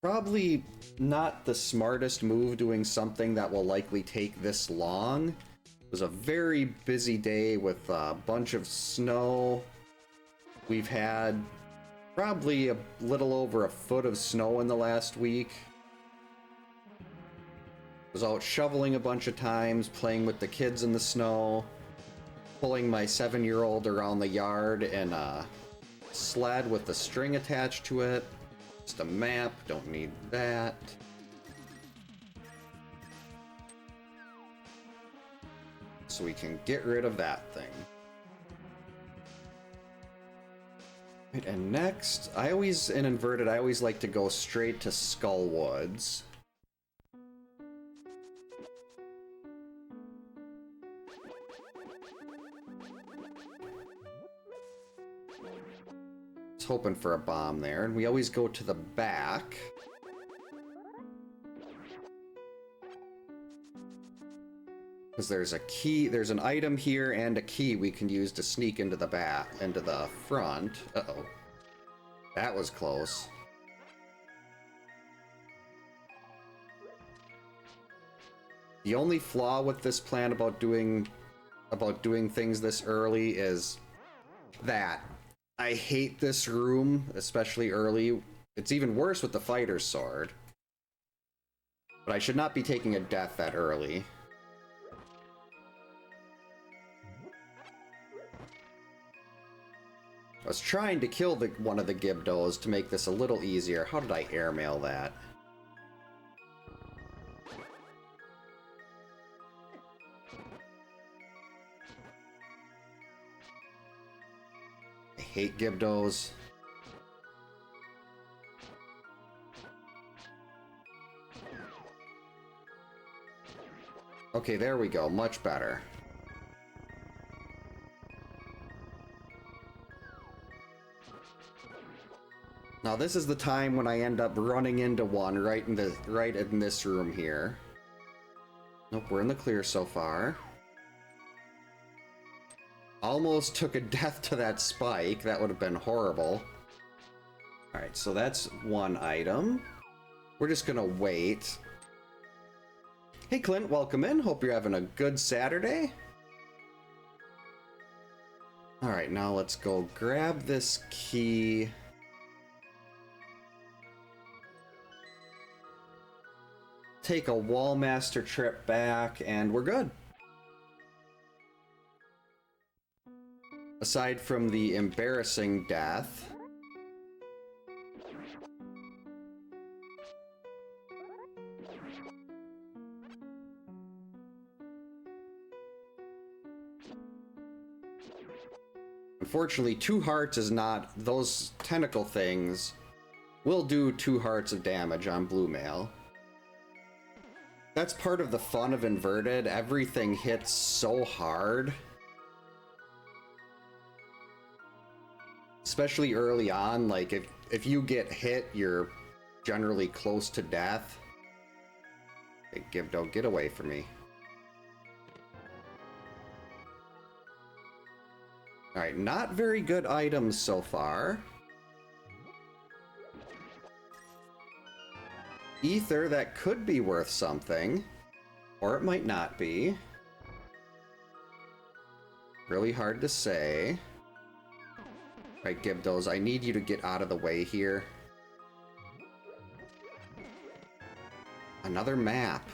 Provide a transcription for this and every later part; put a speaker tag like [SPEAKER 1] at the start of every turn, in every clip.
[SPEAKER 1] Probably not the smartest move doing something that will likely take this long. It was a very busy day with a bunch of snow. We've had probably a little over a foot of snow in the last week. Was out shoveling a bunch of times, playing with the kids in the snow, pulling my 7-year-old around the yard in a sled with a string attached to it. Just a map, don't need that. So we can get rid of that thing. Right, and next, in Inverted, I always like to go straight to Skull Woods. Hoping for a bomb there, and we always go to the back. Because there's a key, there's an item here and a key we can use to sneak into the into the front. Uh-oh. That was close. The only flaw with this plan about doing things this early is that I hate this room, especially early. It's even worse with the fighter's sword. But I should not be taking a death that early. I was trying to kill one of the Gibdos to make this a little easier. How did I airmail that? I hate Gibdos. Okay, there we go. Much better. Now this is the time when I end up running into one right in this room here. Nope, we're in the clear so far. Almost took a death to that spike. That would have been horrible. Alright, so that's one item. We're just gonna wait. Hey Clint, welcome in. Hope you're having a good Saturday. Alright, now let's go grab this key. Take a Wallmaster trip back, and we're good. Aside from the embarrassing death. Unfortunately, 2 hearts is not... Those tentacle things will do 2 hearts of damage on blue mail. That's part of the fun of Inverted. Everything hits so hard. Especially early on, like if you get hit, you're generally close to death. Hey, Gibdo, get away from me. Alright, not very good items so far. Ether, that could be worth something. Or it might not be. Really hard to say. Right, Gibdos, I need you to get out of the way here. Another map.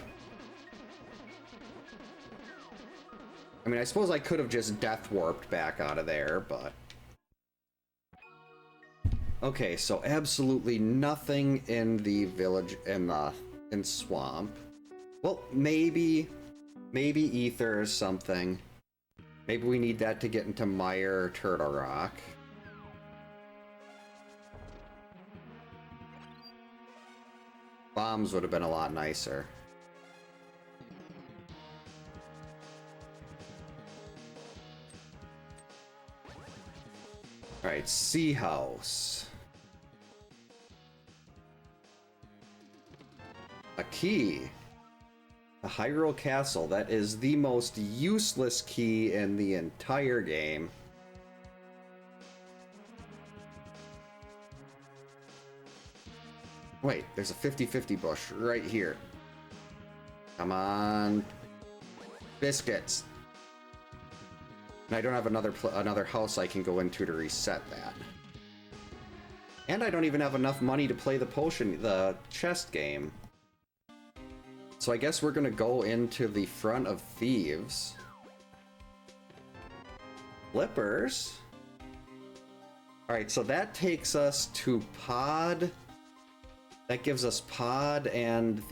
[SPEAKER 1] I mean, I suppose I could have just death warped back out of there, but... Okay, so absolutely nothing in the village, in Swamp. Well, maybe Ether or something. Maybe we need that to get into Mire or Turtle Rock. Bombs would have been a lot nicer. Alright, Sea House. A key. A Hyrule Castle. That is the most useless key in the entire game. Wait, there's a 50-50 bush right here. Come on. Biscuits. And I don't have another house I can go into to reset that. And I don't even have enough money to play the chest game. So I guess we're gonna go into the front of thieves. Flippers. Alright, so that takes us to pod. That gives us pod and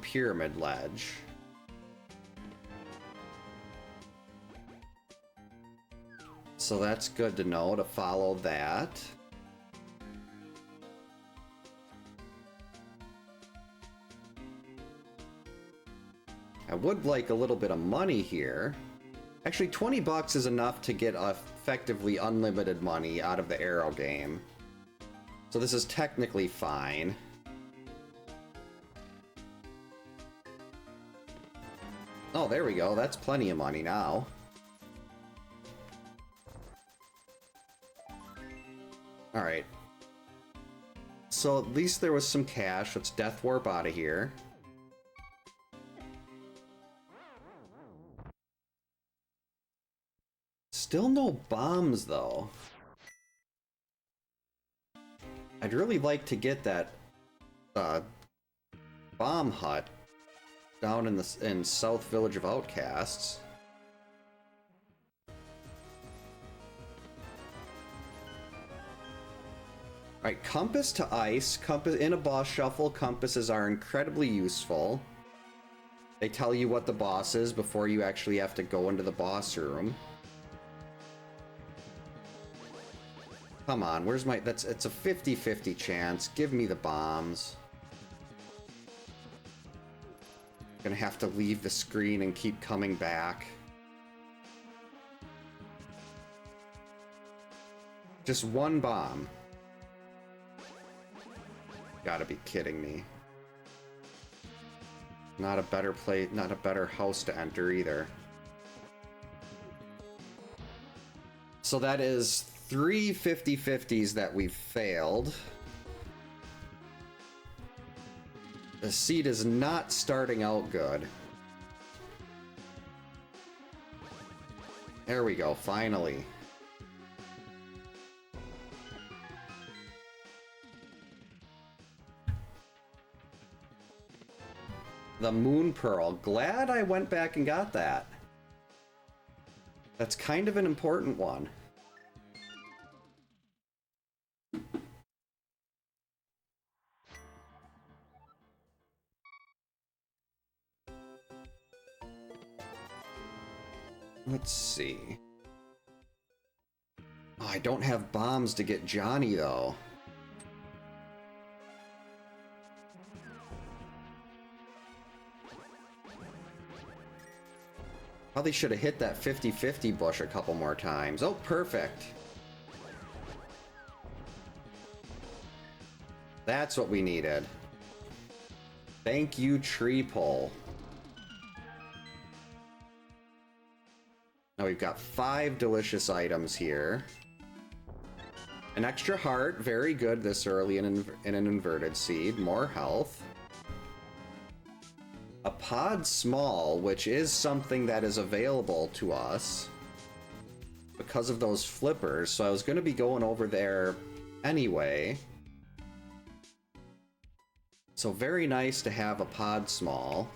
[SPEAKER 1] pyramid ledge. So that's good to know, to follow that. I would like a little bit of money here. Actually, 20 bucks is enough to get effectively unlimited money out of the arrow game. So this is technically fine. Oh, there we go. That's plenty of money now. Alright. So at least there was some cash. Let's death warp out of here. Still no bombs, though. I'd really like to get that bomb hut down in South Village of Outcasts. Alright, compass to ice. Compass in a boss shuffle, compasses are incredibly useful. They tell you what the boss is before you actually have to go into the boss room. Come on, where's my... it's a 50-50 chance. Give me the bombs. Gonna have to leave the screen and keep coming back. Just one bomb. Gotta be kidding me. Not a better not a better house to enter either. So that is 3 50-50s that we've failed. The seed is not starting out good. There we go, finally. The Moon Pearl. Glad I went back and got that. That's kind of an important one. Let's see. Oh, I don't have bombs to get Johnny, though. Probably should have hit that 50-50 bush a couple more times. Oh, perfect. That's what we needed. Thank you, tree pole. Now we've got 5 delicious items here. An extra heart, very good this early in an inverted seed. More health. A pod small, which is something that is available to us because of those flippers, so I was going to be going over there anyway. So very nice to have a pod small.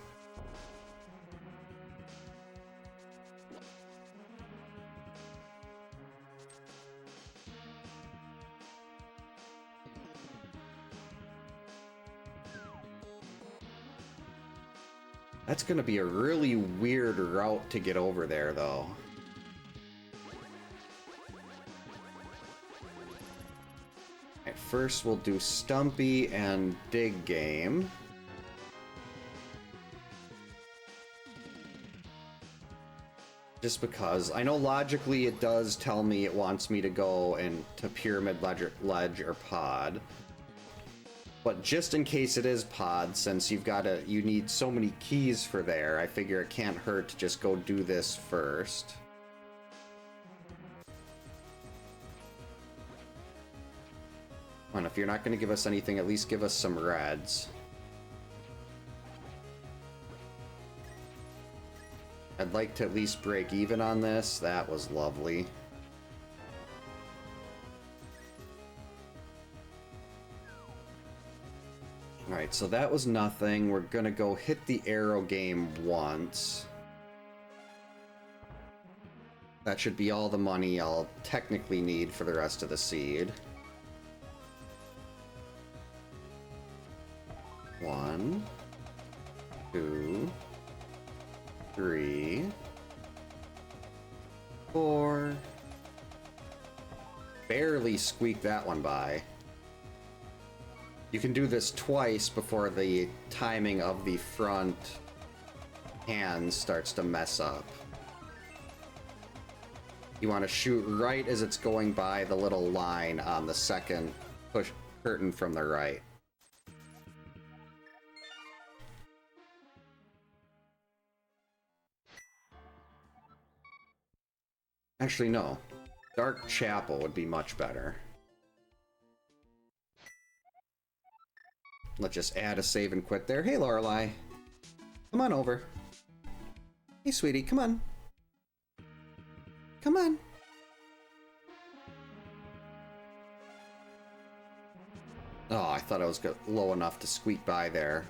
[SPEAKER 1] That's gonna be a really weird route to get over there, though. Alright, first we'll do Stumpy and Dig Game. Just because. I know logically it does tell me it wants me to go into Pyramid Ledge or Pod. But just in case it is pod, since you need so many keys for there, I figure it can't hurt to just go do this first. And if if you're not going to give us anything, at least give us some reds. I'd like to at least break even on this. That was lovely. Alright, so that was nothing. We're gonna go hit the arrow game once. That should be all the money I'll technically need for the rest of the seed. 1, 2, 3, 4. Barely squeaked that one by. You can do this twice before the timing of the front hand starts to mess up. You want to shoot right as it's going by the little line on the second push curtain from the right. Actually, no. Dark Chapel would be much better. Let's just add a save and quit there. Hey, Lorelei. Come on over. Hey, sweetie, come on. Come on. Oh, I thought I was low enough to squeak by there.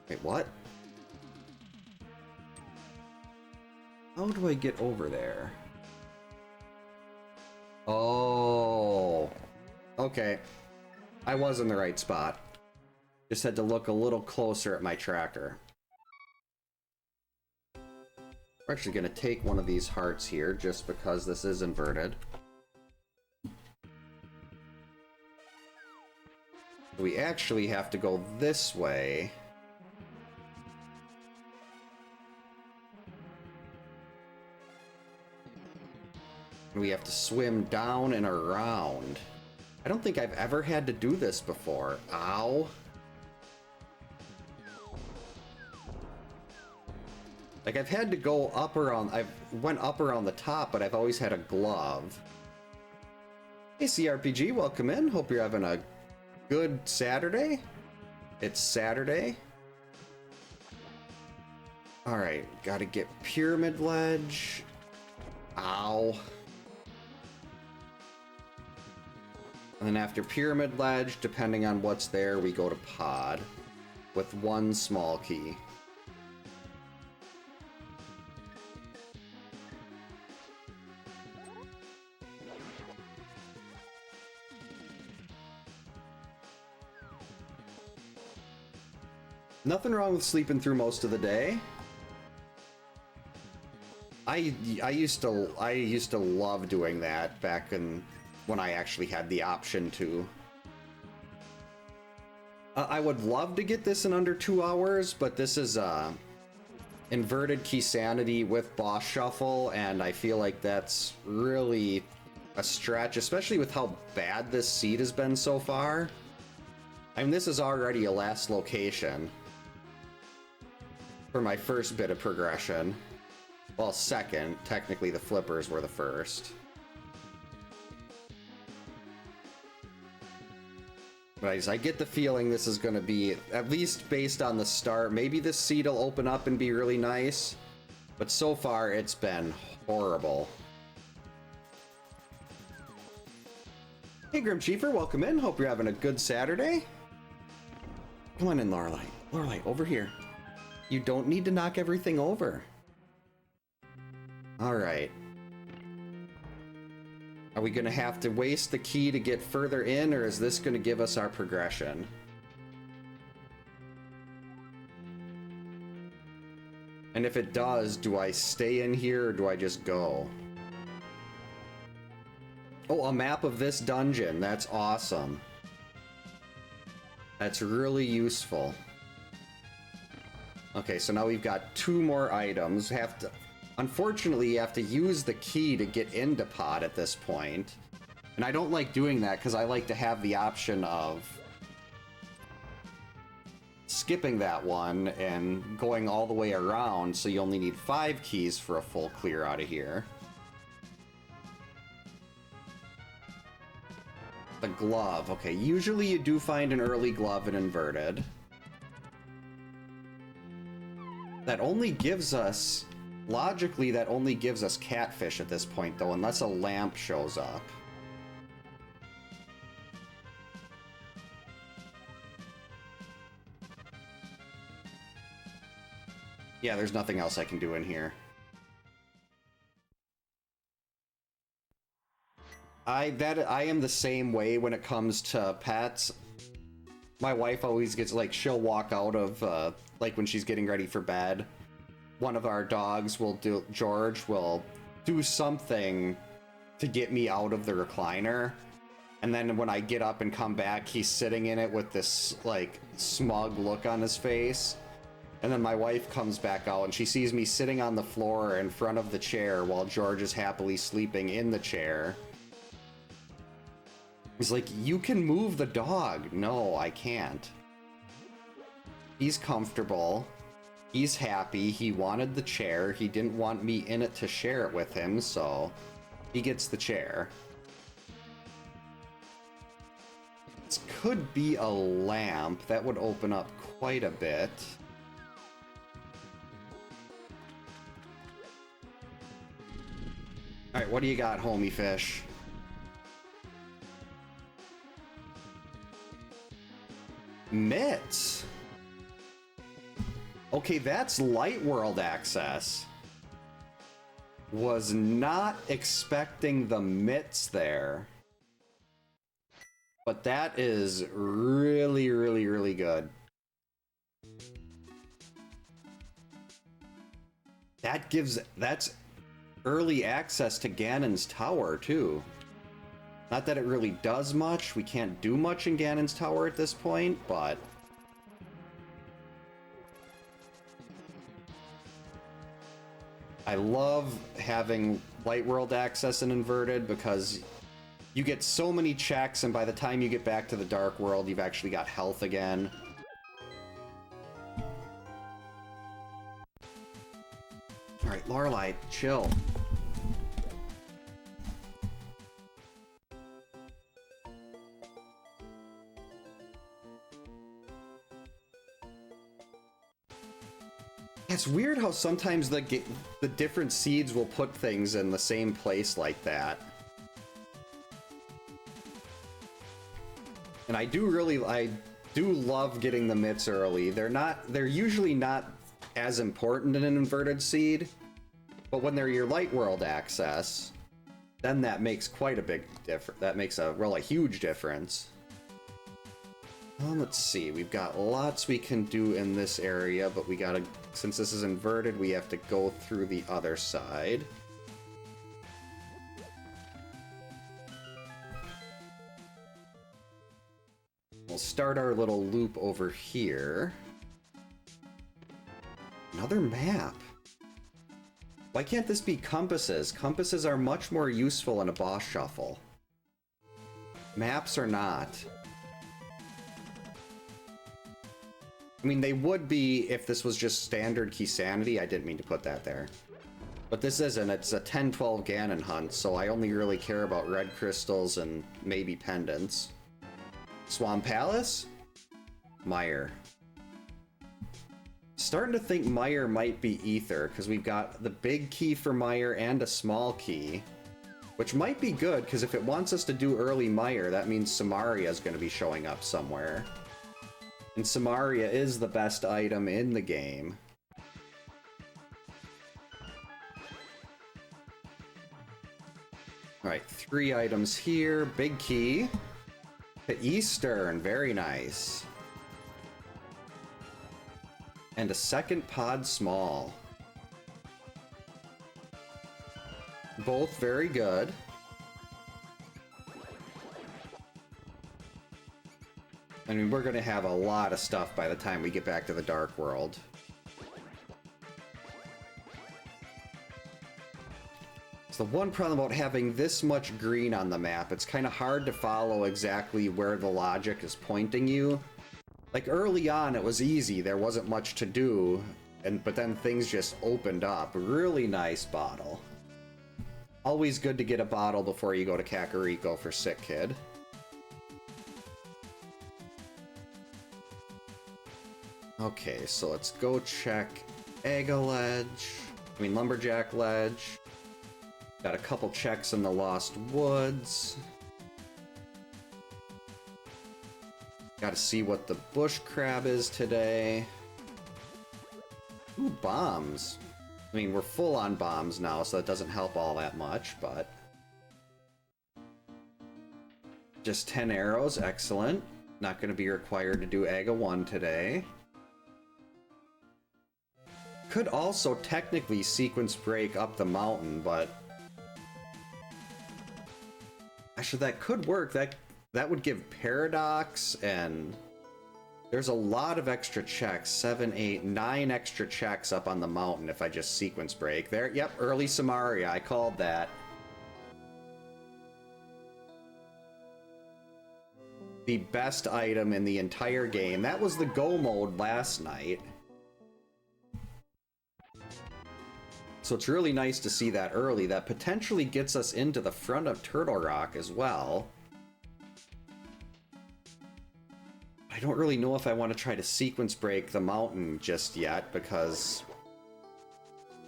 [SPEAKER 1] Wait, what? How do I get over there? Oh. Okay. I was in the right spot. Just had to look a little closer at my tracker. We're actually going to take one of these hearts here just because this is inverted. We actually have to go this way. We have to swim down and around. I don't think I've ever had to do this before. Ow. Like, I've had to go up around... I've went up around the top, but I've always had a glove. Hey, CRPG, welcome in. Hope you're having a good Saturday. It's Saturday. Alright, gotta get Pyramid Ledge. Ow. And then after Pyramid Ledge, depending on what's there, we go to Pod with one small key. Nothing wrong with sleeping through most of the day. I used to love doing that back when I actually had the option to. I would love to get this in under 2 hours, but this is inverted Keysanity with boss shuffle, and I feel like that's really a stretch, especially with how bad this seed has been so far. I mean, this is already a last location for my first bit of progression. Well, second. Technically, the flippers were the first. But I get the feeling this is going to be, at least based on the start, maybe this seed will open up and be really nice. But so far, it's been horrible. Hey, Grim Chiefer, welcome in. Hope you're having a good Saturday. Come on in, Lorelei. Lorelei, over here. You don't need to knock everything over. Alright. Are we going to have to waste the key to get further in, or is this going to give us our progression? And if it does, do I stay in here or do I just go? Oh, a map of this dungeon. That's awesome. That's really useful. Okay, so now we've got 2 more items. Unfortunately, you have to use the key to get into Pod at this point. And I don't like doing that because I like to have the option of skipping that one and going all the way around, so you only need 5 keys for a full clear out of here. The glove. Okay, usually you do find an early glove in inverted. That only gives us... Logically, that only gives us catfish at this point, though, unless a lamp shows up. Yeah, there's nothing else I can do in here. I am the same way when it comes to pets. My wife always gets, like, she'll walk out of, like, when she's getting ready for bed. One of our dogs will do, George will do something to get me out of the recliner. And then when I get up and come back, he's sitting in it with this, like, smug look on his face. And then my wife comes back out and she sees me sitting on the floor in front of the chair while George is happily sleeping in the chair. He's like, you can move the dog. No, I can't. He's comfortable. He's happy. He wanted the chair. He didn't want me in it to share it with him, so he gets the chair. This could be a lamp. That would open up quite a bit. Alright, what do you got, homie fish? Mitts. Okay, that's light world access. Was not expecting the mitts there. But that is really, really, really good. That's early access to Ganon's tower, too. Not that it really does much. We can't do much in Ganon's tower at this point, but... I love having light world access in inverted because you get so many checks, and by the time you get back to the dark world, you've actually got health again. Alright, Lorelei, chill. It's weird how sometimes the different seeds will put things in the same place like that. And I do love getting the mitts early. They're usually not as important in an inverted seed, but when they're your light world access, then that makes quite a big difference. That makes a huge difference. Let's see, we've got lots we can do in this area, but we gotta, since this is inverted, we have to go through the other side. We'll start our little loop over here. Another map. Why can't this be compasses? Compasses are much more useful in a boss shuffle. Maps are not. I mean, they would be if this was just standard Keysanity. I didn't mean to put that there. But this isn't. It's a 10-12 Ganon hunt, so I only really care about red crystals and maybe pendants. Swamp Palace? Mire. Starting to think Mire might be Ether, because we've got the big key for Mire and a small key. Which might be good, because if it wants us to do early Mire, that means Samaria is going to be showing up somewhere. And Samaria is the best item in the game. Alright, 3 items here. Big key. To Eastern, very nice. And a second pod small. Both very good. I mean, we're gonna have a lot of stuff by the time we get back to the Dark World. So the one problem about having this much green on the map, it's kind of hard to follow exactly where the logic is pointing you. Like early on, it was easy. There wasn't much to do, but then things just opened up. Really nice bottle. Always good to get a bottle before you go to Kakariko for Sick Kid. Okay, so let's go check Ega Ledge. I mean, Lumberjack Ledge. Got a couple checks in the Lost Woods. Got to see what the bush crab is today. Ooh, bombs. I mean, we're full on bombs now, so that doesn't help all that much, but... Just 10 arrows, excellent. Not going to be required to do Aga 1 today. Could also technically sequence break up the mountain, but... Actually, that could work. That would give Paradox, and there's a lot of extra checks. 7, 8, 9 extra checks up on the mountain if I just sequence break. There, yep, early Samaria, I called that. The best item in the entire game. That was the Go mode last night. So it's really nice to see that early. That potentially gets us into the front of Turtle Rock as well. I don't really know if I want to try to sequence break the mountain just yet, because...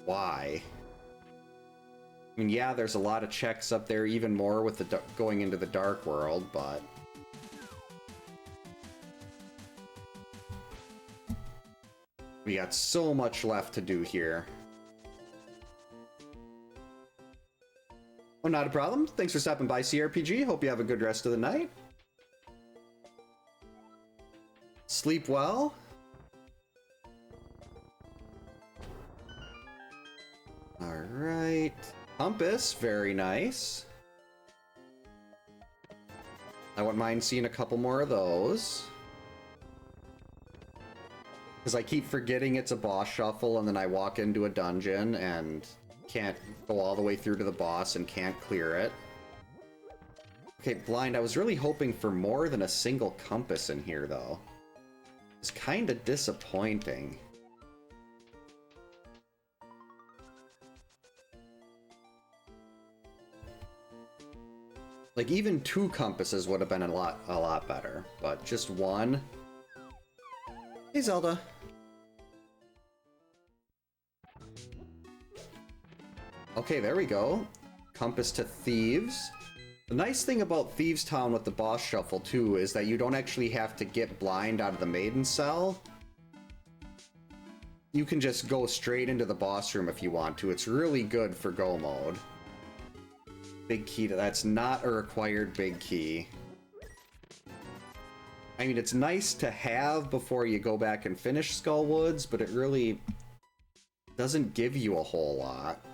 [SPEAKER 1] Why? I mean, yeah, there's a lot of checks up there, even more with the going into the Dark World, but... We got so much left to do here. Oh, not a problem. Thanks for stopping by, CRPG. Hope you have a good rest of the night. Sleep well. All right. Compass, very nice. I wouldn't mind seeing a couple more of those. Because I keep forgetting it's a boss shuffle, and then I walk into a dungeon and can't go all the way through to the boss and can't clear it. Okay, blind. I was really hoping for more than a single compass in here, though. It's kind of disappointing. Like, even 2 compasses would have been a lot better, but just 1. Hey, Zelda. Okay, there we go. Compass to Thieves. The nice thing about Thieves Town with the boss shuffle, too, is that you don't actually have to get blind out of the maiden cell. You can just go straight into the boss room if you want to. It's really good for Go mode. Big key to that's not a required big key. I mean, it's nice to have before you go back and finish Skull Woods, but it really doesn't give you a whole lot.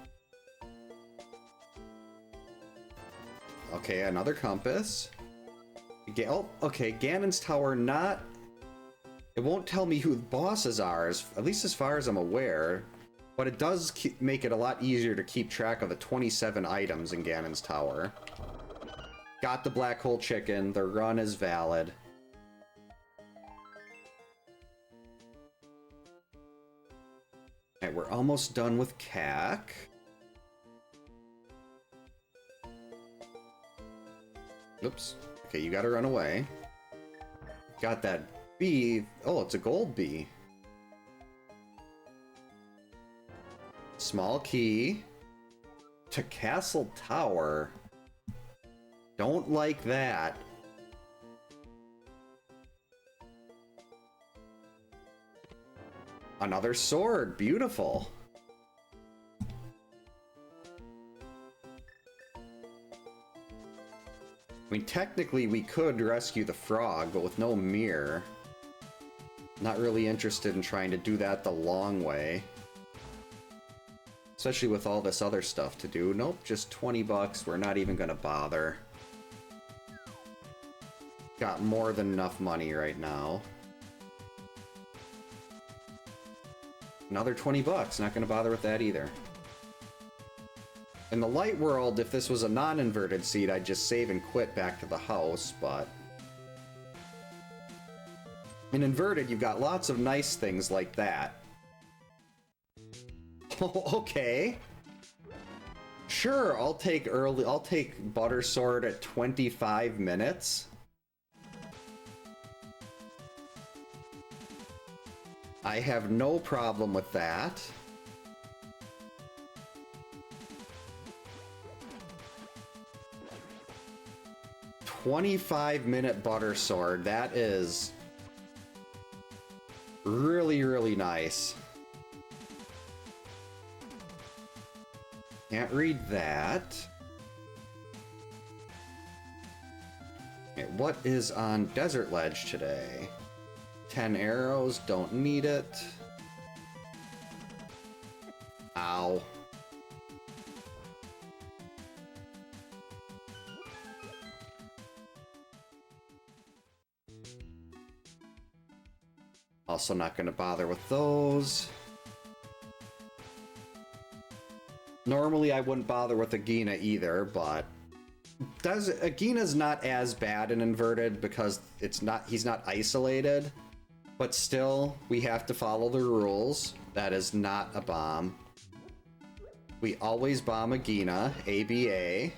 [SPEAKER 1] Okay, another compass. Oh, okay, Ganon's Tower, not... It won't tell me who the bosses are, at least as far as I'm aware. But it does make it a lot easier to keep track of the 27 items in Ganon's Tower. Got the Black Hole Chicken, the run is valid. Alright, we're almost done with CAC. Oops. Okay, you gotta run away. Got that bee. Oh, it's a gold bee. Small key. To Castle Tower. Don't like that. Another sword. Beautiful. I mean, technically we could rescue the frog, but with no mirror. Not really interested in trying to do that the long way. Especially with all this other stuff to do. Nope, just 20 bucks. We're not even gonna bother. Got more than enough money right now. Another 20 bucks. Not gonna bother with that either. In the light world, if this was a non-inverted seat, I'd just save and quit back to the house, but... In inverted, you've got lots of nice things like that. Oh, okay. Sure, I'll take Butter Sword at 25 minutes. I have no problem with that. $25-minute Butter Sword, that is really, really nice. Can't read that. Okay, what is on Desert Ledge today? 10 arrows, don't need it. Ow. Also not gonna bother with those. Normally I wouldn't bother with Agina either, but Agina's not as bad in inverted because he's not isolated, but still we have to follow the rules. That is not a bomb. We always bomb Agina, ABA.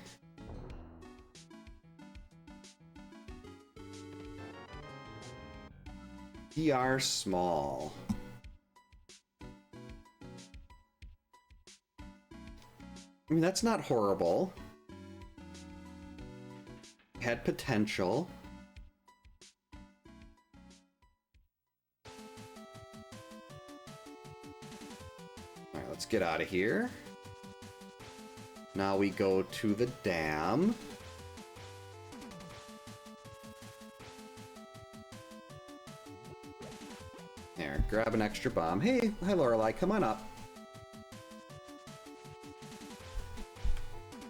[SPEAKER 1] PR small. I mean, that's not horrible. Had potential. Alright, let's get out of here. Now we go to the dam. There, grab an extra bomb. Hey, hi Lorelei, come on up.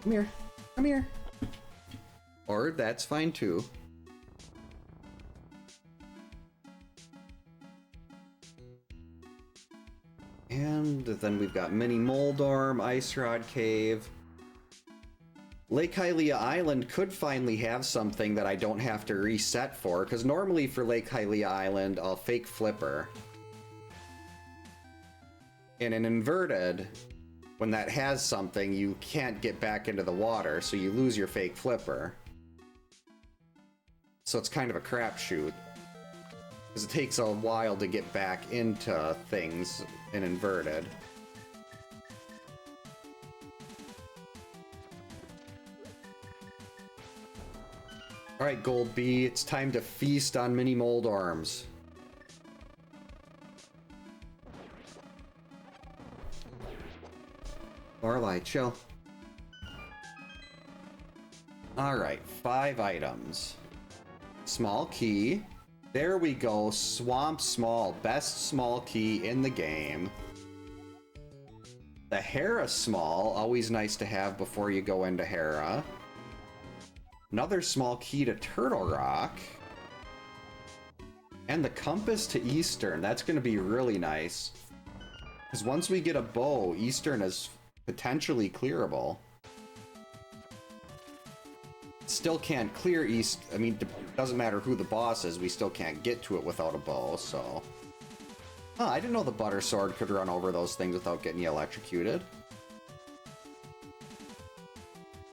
[SPEAKER 1] Come here. Come here. Or that's fine too. And then we've got Mini Moldorm, Ice Rod Cave. Lake Hylia Island could finally have something that I don't have to reset for, because normally for Lake Hylia Island, I'll fake flipper. In an inverted, when that has something, you can't get back into the water, so you lose your fake flipper. So it's kind of a crapshoot. Because it takes a while to get back into things in inverted. Alright, Gold Bee, it's time to feast on Mini Moldorms. Lorelei, chill. Alright, 5 items. Small key. There we go, Swamp Small. Best small key in the game. The Hera Small, always nice to have before you go into Hera. Another small key to Turtle Rock. And the Compass to Eastern. That's going to be really nice. Because once we get a bow, Eastern is potentially clearable. Still can't clear East. I mean, doesn't matter who the boss is, we still can't get to it without a bow, so. Huh, I didn't know the Butter Sword could run over those things without getting you electrocuted.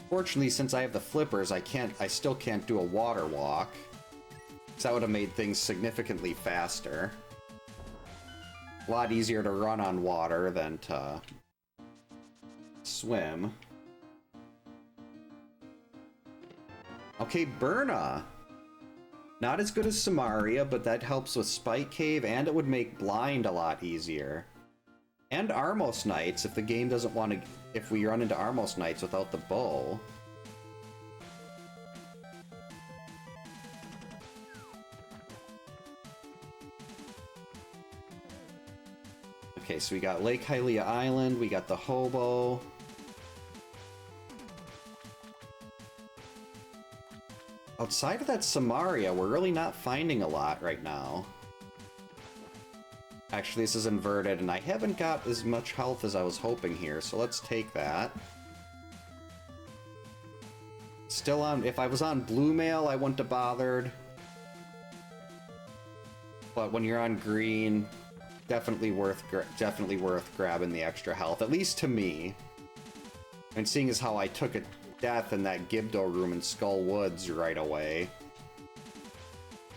[SPEAKER 1] Fortunately, since I have the flippers, I still can't do a water walk. Because that would have made things significantly faster. A lot easier to run on water than to swim. Okay, Burna. Not as good as Samaria, but that helps with Spike Cave, and it would make Blind a lot easier. And Armos Knights, if the game doesn't want to... If we run into Armos Knights without the bow. Okay, so we got Lake Hylia Island, we got the Hobo. Outside of that Samaria, we're really not finding a lot right now. Actually, this is inverted, and I haven't got as much health as I was hoping here, so let's take that. Still on... If I was on Blue Mail, I wouldn't have bothered. But when you're on green, definitely worth grabbing the extra health, at least to me. And seeing as how I took a death in that Gibdo room in Skull Woods right away.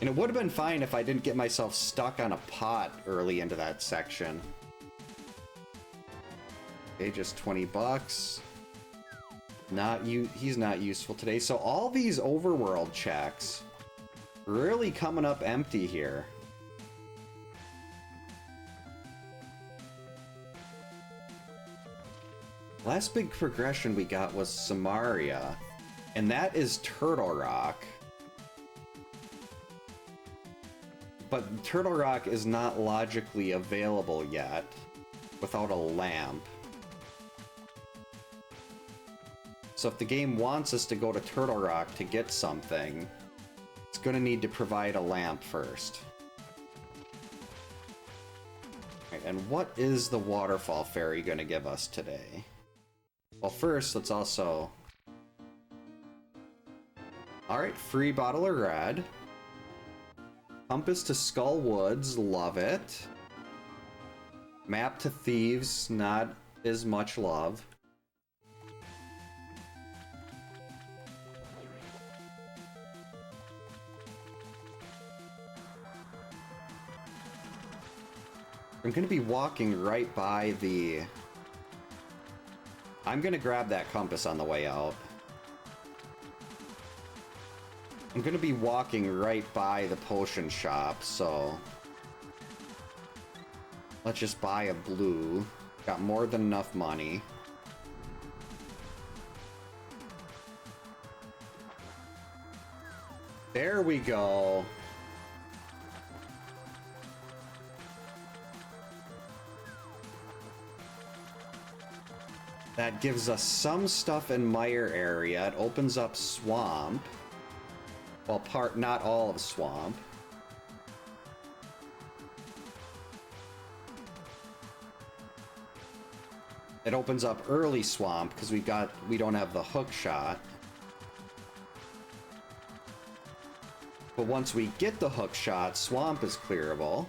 [SPEAKER 1] And it would have been fine if I didn't get myself stuck on a pot early into that section. Okay, just 20 bucks. He's not useful today. So all these overworld checks really coming up empty here. Last big progression we got was Samaria, and that is Turtle Rock. But Turtle Rock is not logically available yet without a lamp. So if the game wants us to go to Turtle Rock to get something, it's going to need to provide a lamp first. Right, and what is the Waterfall Fairy going to give us today? Well, first, let's also... Alright, free bottle of red. Compass to Skull Woods, love it. Map to Thieves, not as much love. I'm gonna be walking right by the... I'm gonna grab that compass on the way out. I'm gonna be walking right by the potion shop, so... Let's just buy a blue. Got more than enough money. There we go. That gives us some stuff in Mire area. It opens up Swamp. Well, not all of Swamp. It opens up early Swamp because we don't have the hook shot. But once we get the hook shot, Swamp is clearable.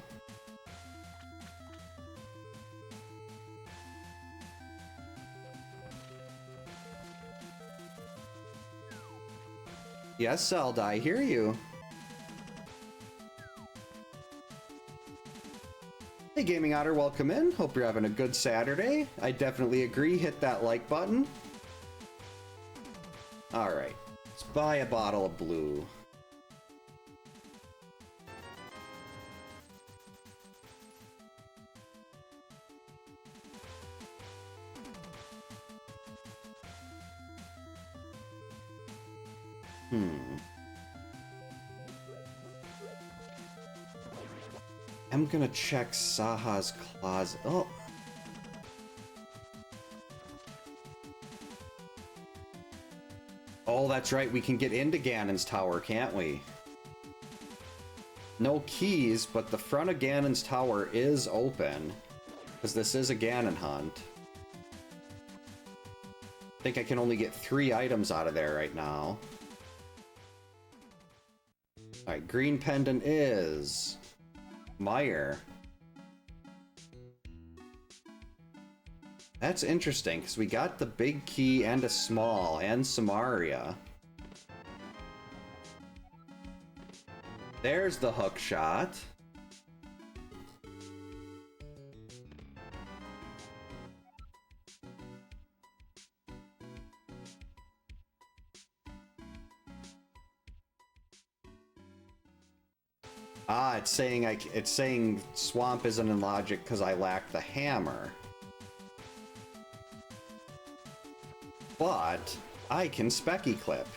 [SPEAKER 1] Yes, Zelda, I hear you. Hey, Gaming Otter, welcome in. Hope you're having a good Saturday. I definitely agree. Hit that like button. Alright. Let's buy a bottle of blue. I'm gonna check Saha's closet. Oh. Oh, that's right. We can get into Ganon's tower, can't we? No keys, but the front of Ganon's tower is open. Because this is a Ganon hunt. I think I can only get 3 items out of there right now. Alright, green pendant is... Mire. That's interesting, because we got the big key and a small, and Samaria. There's the hook shot. Ah, it's saying Swamp isn't in logic because I lack the hammer. But I can Specky Clip.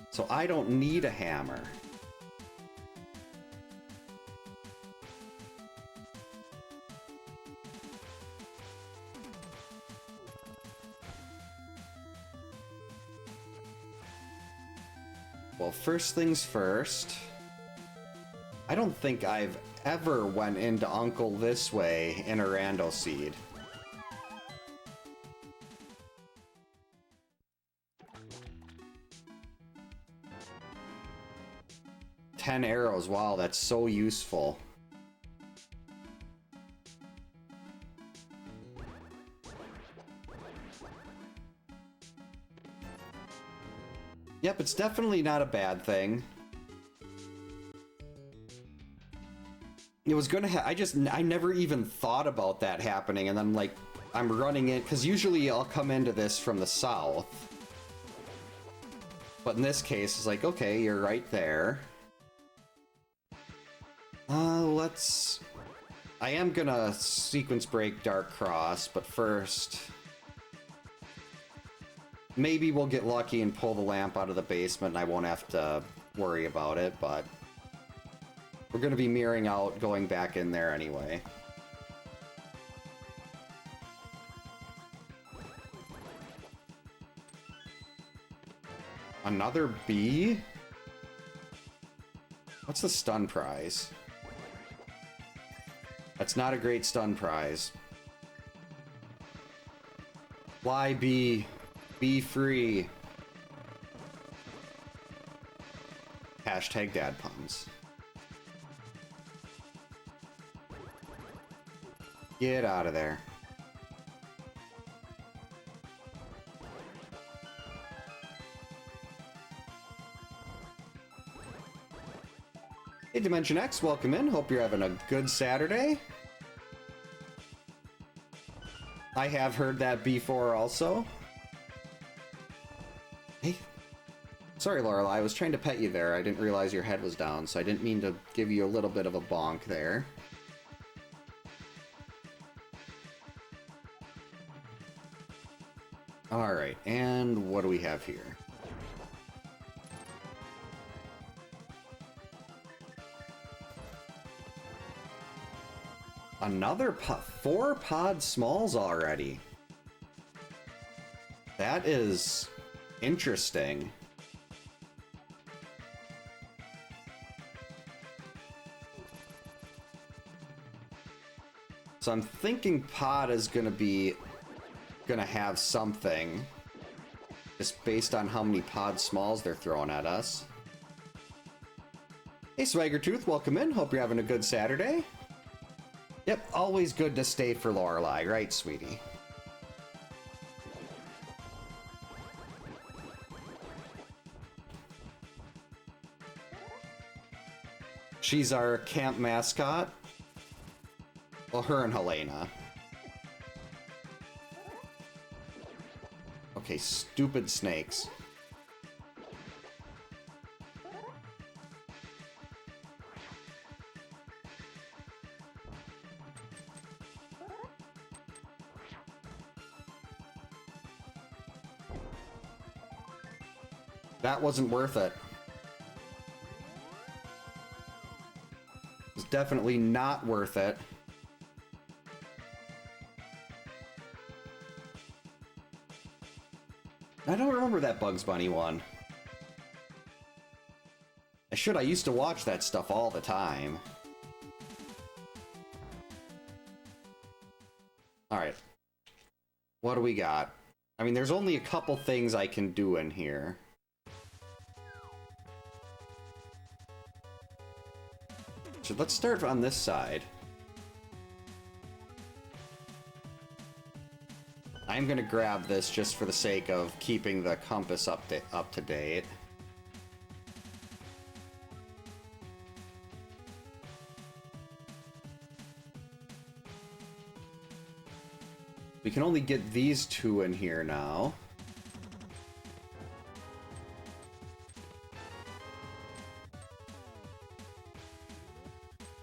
[SPEAKER 1] So I don't need a hammer. Well, first things first. I don't think I've ever went into Uncle this way in a Rando Seed. 10 arrows. Wow, that's so useful. Yep, it's definitely not a bad thing. It was gonna I never even thought about that happening, and then like I'm running it because usually I'll come into this from the south, but in this case it's like, okay, you're right there. I am gonna sequence break Dark Cross, but first maybe we'll get lucky and pull the lamp out of the basement and I won't have to worry about it, but we're gonna be mirroring out going back in there anyway. Another bee? What's the stun prize? That's not a great stun prize. Fly bee. Be free. Hashtag dad puns. Get out of there. Hey Dimension X, welcome in. Hope you're having a good Saturday. I have heard that before also. Hey. Sorry, Lorelai, I was trying to pet you there. I didn't realize your head was down, so I didn't mean to give you a little bit of a bonk there. Alright, and what do we have here? Another 4 pod smalls already. That is interesting. So I'm thinking pod is gonna have something, just based on how many pod smalls they're throwing at us. Hey Swaggertooth, welcome in. Hope you're having a good Saturday. Yep, always good to stay for Lorelei, right, sweetie? She's our camp mascot. Well, her and Helena. Okay, stupid snakes. That wasn't worth it. It's definitely not worth it. I don't remember that Bugs Bunny one. I used to watch that stuff all the time. Alright. What do we got? I mean, there's only a couple things I can do in here. So let's start on this side. I'm gonna grab this just for the sake of keeping the compass up to date. We can only get these 2 in here now.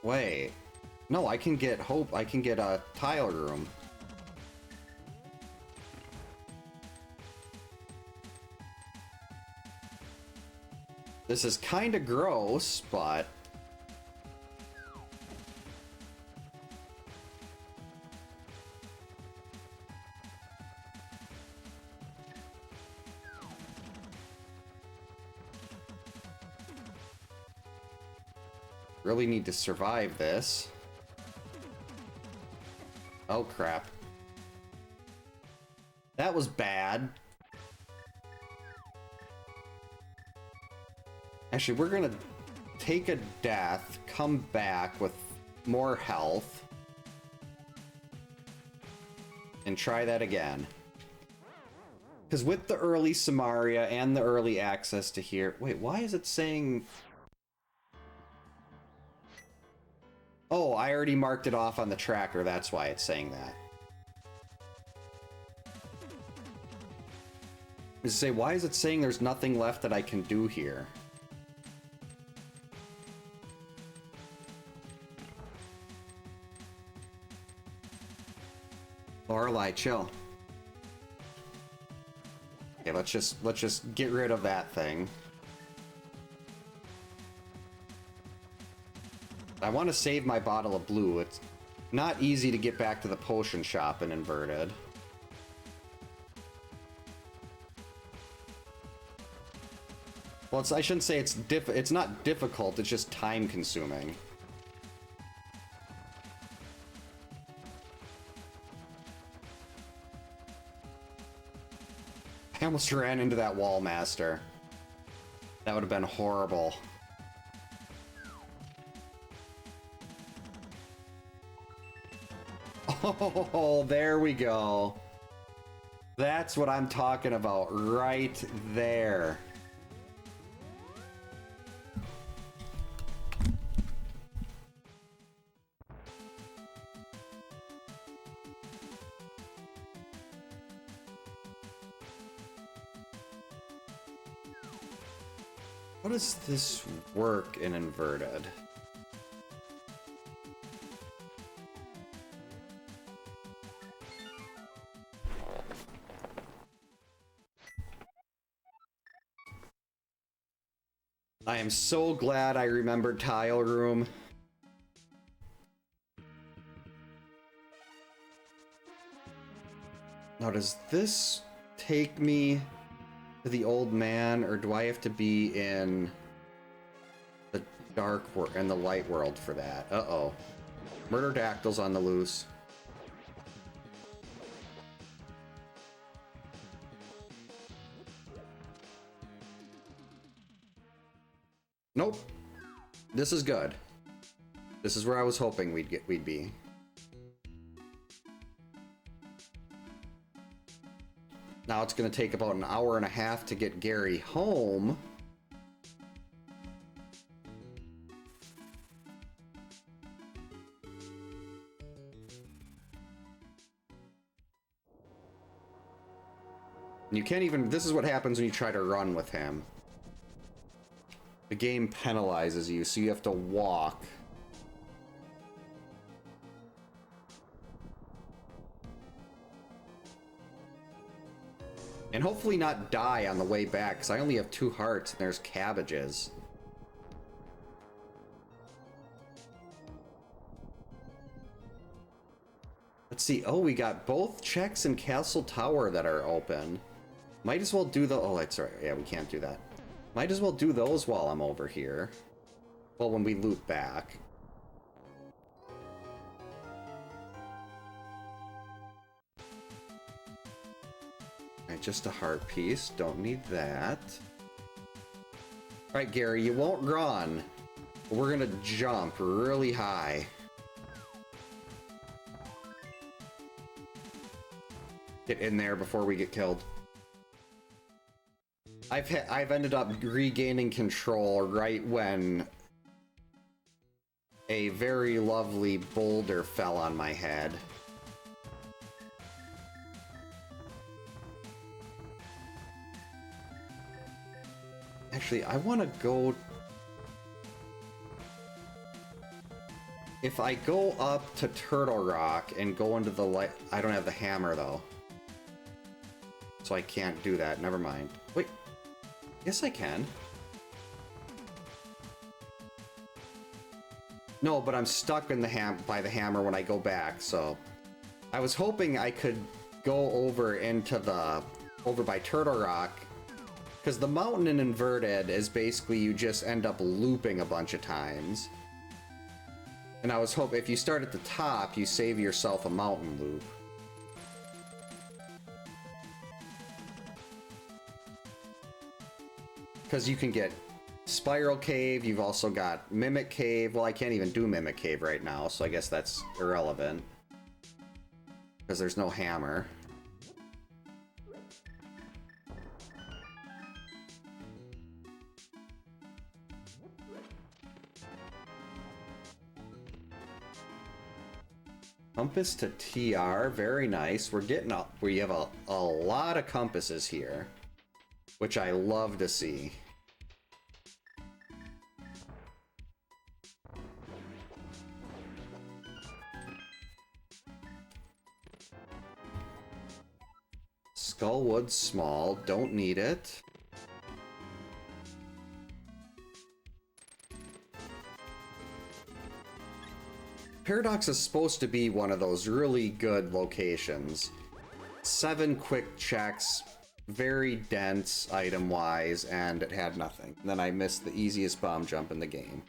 [SPEAKER 1] Wait. No, I can get a tile room. This is kind of gross, but really need to survive this. Oh crap. That was bad. Actually, we're gonna take a death, come back with more health, and try that again. Because with the early Samaria and the early access to here... Wait, why is it saying... Oh, I already marked it off on the tracker, that's why it's saying that. I was to say, why is it saying there's nothing left that I can do here? Lorelei, chill. Okay, let's just get rid of that thing. I want to save my bottle of blue. It's not easy to get back to the potion shop in Inverted. Well, I shouldn't say it's not difficult, it's just time consuming. I almost ran into that wall master. That would have been horrible. Oh, there we go. That's what I'm talking about right there. How does this work in Inverted? I am so glad I remembered Tile Room. Now, does this take me to the old man, or do I have to be in the dark world and the light world for that? Uh-oh. Murder Dactyls on the loose. Nope. This is good. This is where I was hoping we'd be. Now it's going to take about an hour and a half to get Gary home. And you can't even... This is what happens when you try to run with him. The game penalizes you, so you have to walk. And hopefully not die on the way back, because I only have 2 hearts and there's cabbages. Let's see. Oh, we got both checks in Castle Tower that are open. Might as well do the... Oh, that's right. Yeah, we can't do that. Might as well do those while I'm over here. Well, when we loop back. Alright, just a heart piece. Don't need that. Alright, Gary, you won't run. But we're gonna jump really high. Get in there before we get killed. I've ended up regaining control right when a very lovely boulder fell on my head. Actually, I want to go... If I go up to Turtle Rock and go into the light... I don't have the hammer, though. So I can't do that. Never mind. Wait. Yes, I can. No, but I'm stuck in the by the hammer when I go back, so... I was hoping I could go over into the... over by Turtle Rock, because the mountain in Inverted is basically you just end up looping a bunch of times. And I was hoping if you start at the top, you save yourself a mountain loop. Because you can get Spiral Cave, you've also got Mimic Cave. Well, I can't even do Mimic Cave right now, so I guess that's irrelevant. Because there's no hammer. Compass to TR, very nice. We're getting up. We have a lot of compasses here, which I love to see. Skullwood small, don't need it. Paradox is supposed to be one of those really good locations. 7 quick checks, very dense item-wise, and it had nothing. And then I missed the easiest bomb jump in the game.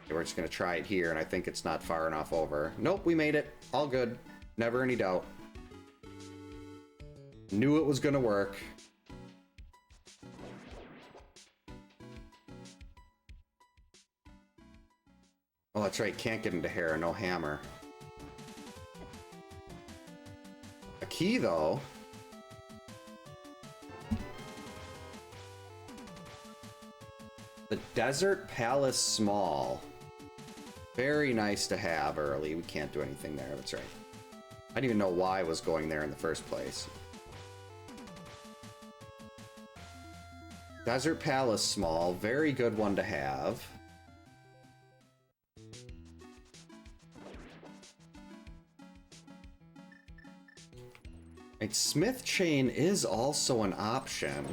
[SPEAKER 1] Okay, we're just gonna try it here, and I think it's not far enough over. Nope, we made it. All good. Never any doubt. Knew it was gonna work. Oh, that's right. Can't get into Hera. No hammer. A key, though. The Desert Palace Small. Very nice to have early. We can't do anything there. That's right. I didn't even know why I was going there in the first place. Desert Palace Small. Very good one to have. Right, Smith Chain is also an option.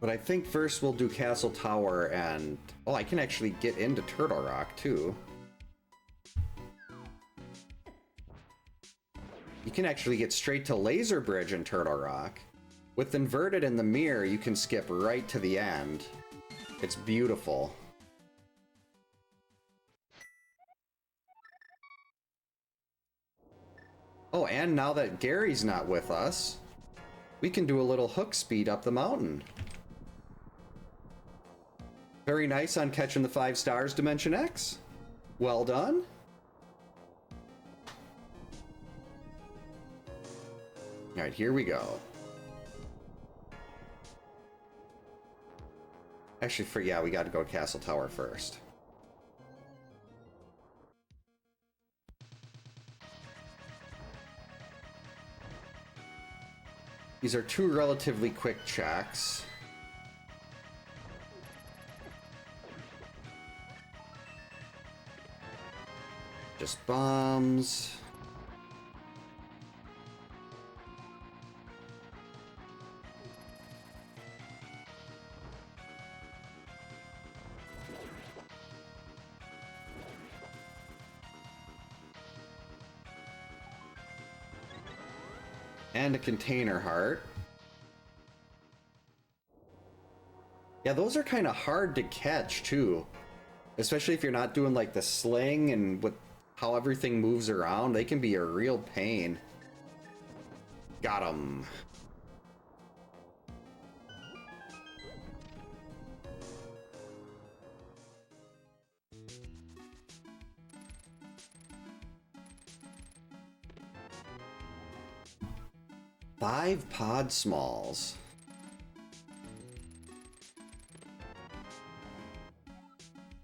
[SPEAKER 1] But I think first we'll do Castle Tower and... Oh, I can actually get into Turtle Rock, too. You can actually get straight to Laser Bridge in Turtle Rock. With Inverted in the Mirror, you can skip right to the end. It's beautiful. Oh, and now that Gary's not with us, we can do a little hook speed up the mountain. Very nice on catching the 5 stars, Dimension X. Well done. All right, here we go. Actually, yeah, we got to go to Castle Tower first. These are 2 relatively quick checks. Just bombs. And a container heart. Yeah, those are kind of hard to catch, too. Especially if you're not doing, like, the sling and with how everything moves around. They can be a real pain. Got 'em. Five pod smalls.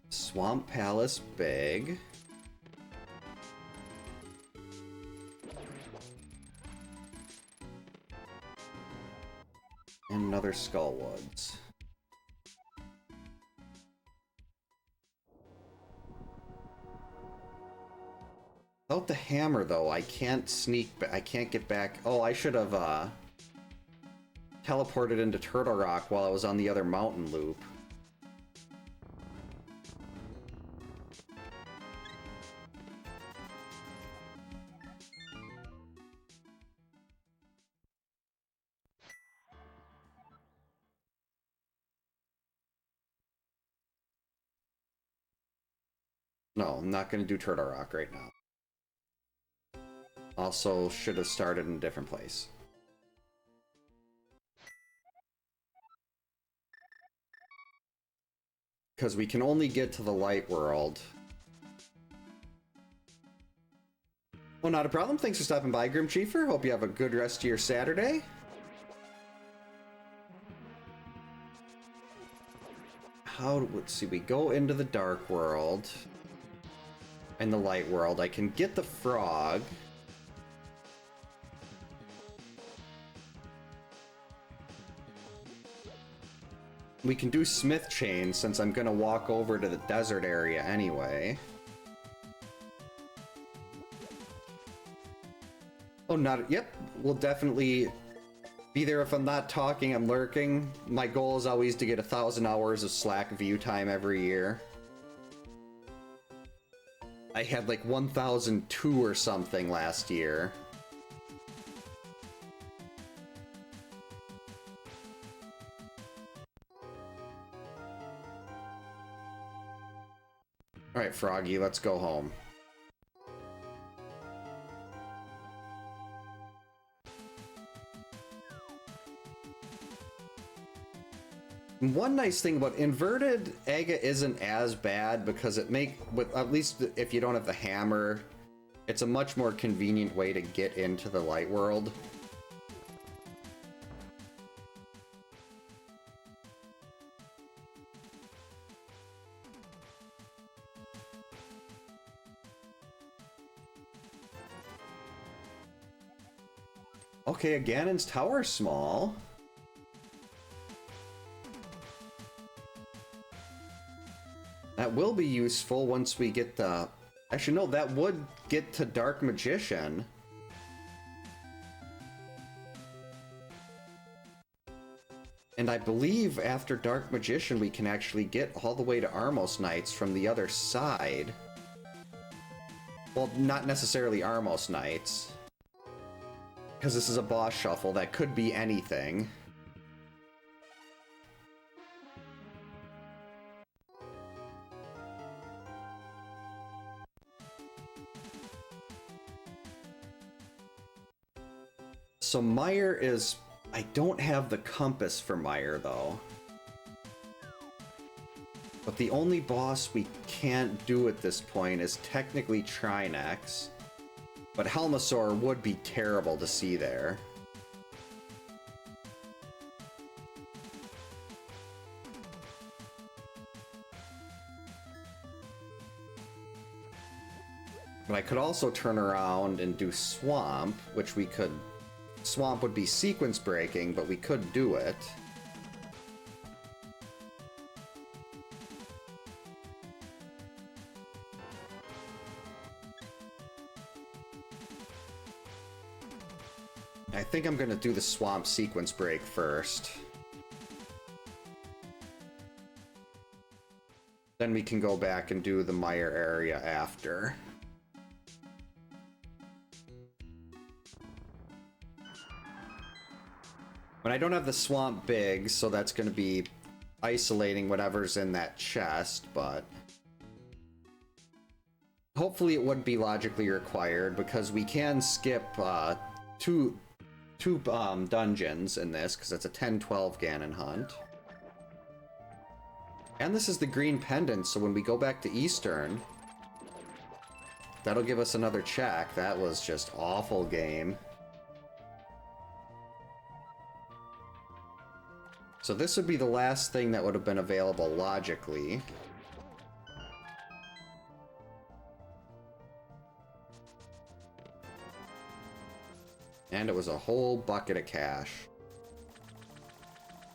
[SPEAKER 1] Swamp Palace big. And another Skullwoods. Without the hammer, though, I can't sneak. I can't get back. Oh, I should have teleported into Turtle Rock while I was on the other mountain loop. No, I'm not going to do Turtle Rock right now. Also, should have started in a different place. Because we can only get to the light world. Well, not a problem. Thanks for stopping by, Grim Chiefer. Hope you have a good rest of your Saturday. Let's see, we go into the dark world. And the light world. I can get the frog. We can do Smith Chain since I'm gonna walk over to the desert area anyway. Oh, yep, we'll definitely be there. If I'm not talking, I'm lurking. My goal is always to get 1,000 hours of Slack view time every year. I had like 1,002 or something last year. Alright, Froggy, let's go home. One nice thing about inverted Aga isn't as bad because at least if you don't have the hammer, it's a much more convenient way to get into the light world. Okay, Ganon's tower is small. That will be useful once we get the... Actually, no, that would get to Dark Magician. And I believe after Dark Magician, we can actually get all the way to Armos Knights from the other side. Well, not necessarily Armos Knights. Because this is a boss shuffle, that could be anything. So Meyer is... I don't have the compass for Meyer, though. But the only boss we can't do at this point is technically Trinex. But Helmasaur would be terrible to see there. But I could also turn around and do Swamp, which we could... Swamp would be sequence breaking, but we could do it. I think I'm gonna do the Swamp sequence break first. Then we can go back and do the Meyer area after. But I don't have the Swamp big, so that's going to be isolating whatever's in that chest, but... Hopefully it wouldn't be logically required, because we can skip two dungeons in this, because it's a 10-12 Ganon hunt. And this is the green pendant, so when we go back to Eastern, that'll give us another check. That was just awful game. So this would be the last thing that would have been available logically. And it was a whole bucket of cash.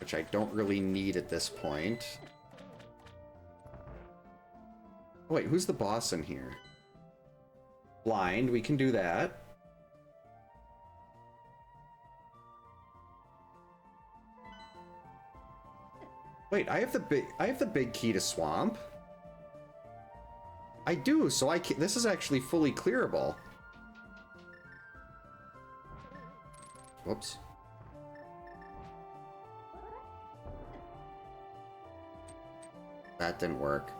[SPEAKER 1] Which I don't really need at this point. Oh, wait, who's the boss in here? Blind, we can do that. Wait, I have the big key to Swamp. I do, so this is actually fully clearable. Whoops. That didn't work.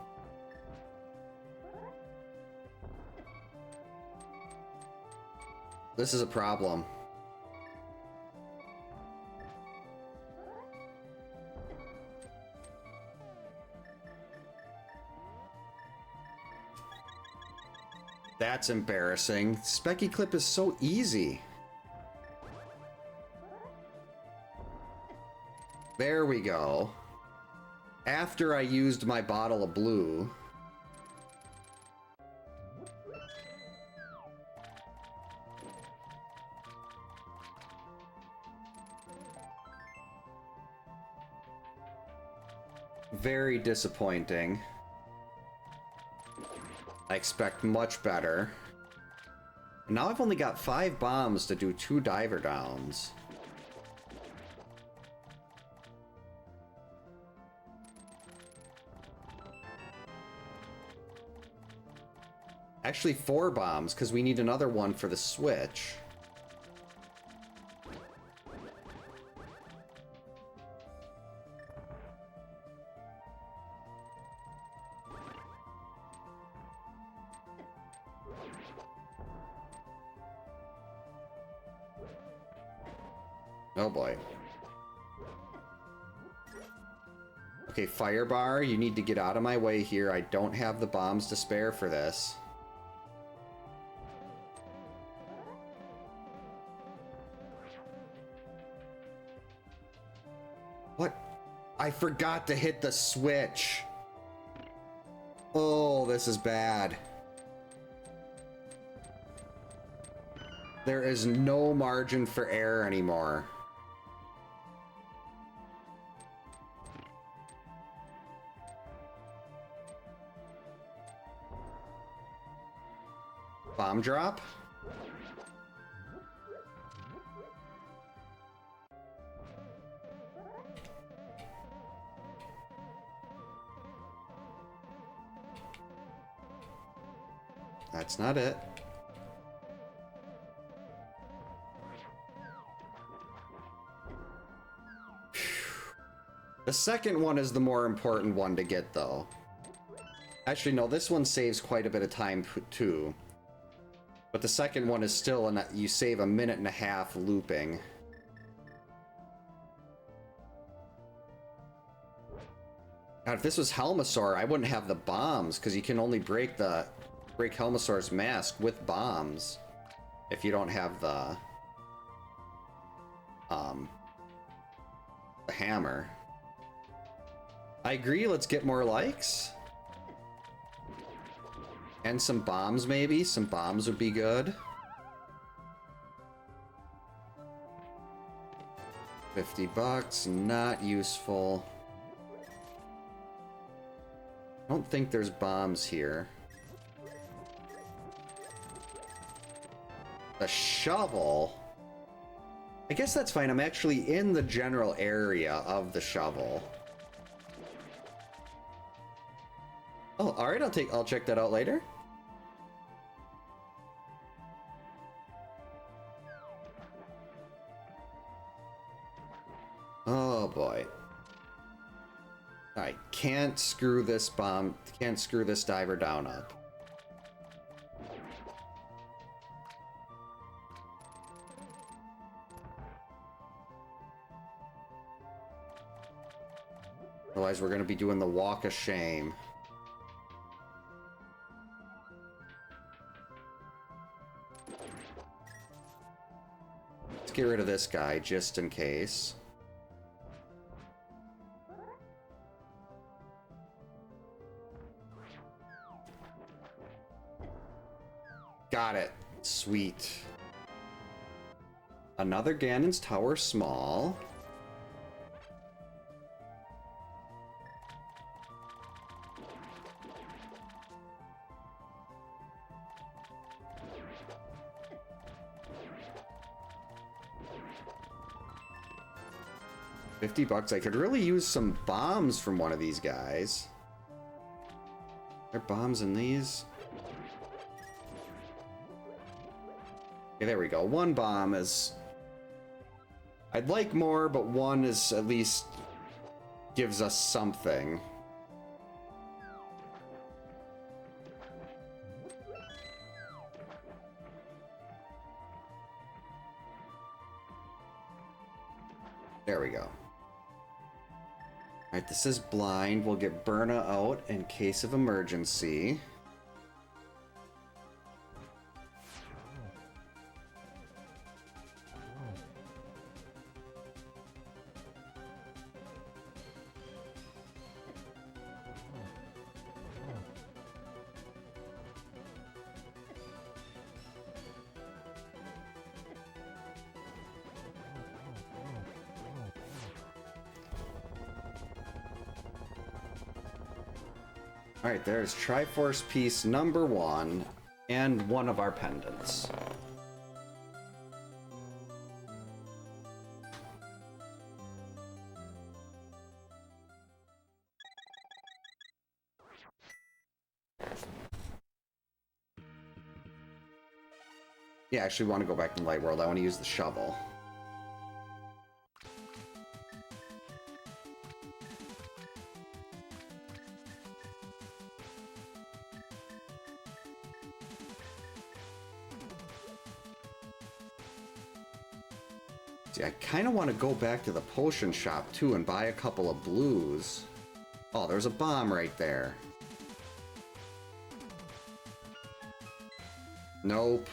[SPEAKER 1] This is a problem. That's embarrassing. Specky Clip is so easy. There we go. After I used my bottle of blue. Very disappointing. I expect much better. And now I've only got 5 bombs to do 2 diver downs. Actually 4 bombs, because we need another one for the switch. Oh boy. Okay, Firebar, you need to get out of my way here. I don't have the bombs to spare for this. What? I forgot to hit the switch. Oh, this is bad. There is no margin for error anymore. Bomb drop? That's not it. The second one is the more important one to get, though. Actually, no, this one saves quite a bit of time, too. But the second one is still, you save 1.5 minutes looping. God, if this was Helmasaur, I wouldn't have the bombs, because you can only break Helmasaur's mask with bombs. If you don't have the hammer. I agree, let's get more likes. And some bombs, maybe. Some bombs would be good. 50 bucks, not useful. I don't think there's bombs here. The shovel? I guess that's fine. I'm actually in the general area of the shovel. Oh, alright, I'll check that out later. Oh boy. I can't screw this diver down up. Otherwise, we're going to be doing the walk of shame. Let's get rid of this guy, just in case. Got it. Sweet. Another Ganon's Tower small. $50. I could really use some bombs from one of these guys. Are there bombs in these? Okay, there we go. 1 bomb is... I'd like more, but 1 is at least gives us something. There we go. Alright, this is blind. We'll get Berna out in case of emergency. Alright, there's Triforce piece number 1 and one of our pendants. Yeah, I actually want to go back to Light World. I want to use the shovel. See, I kind of want to go back to the potion shop, too, and buy a couple of blues. Oh, there's a bomb right there. Nope.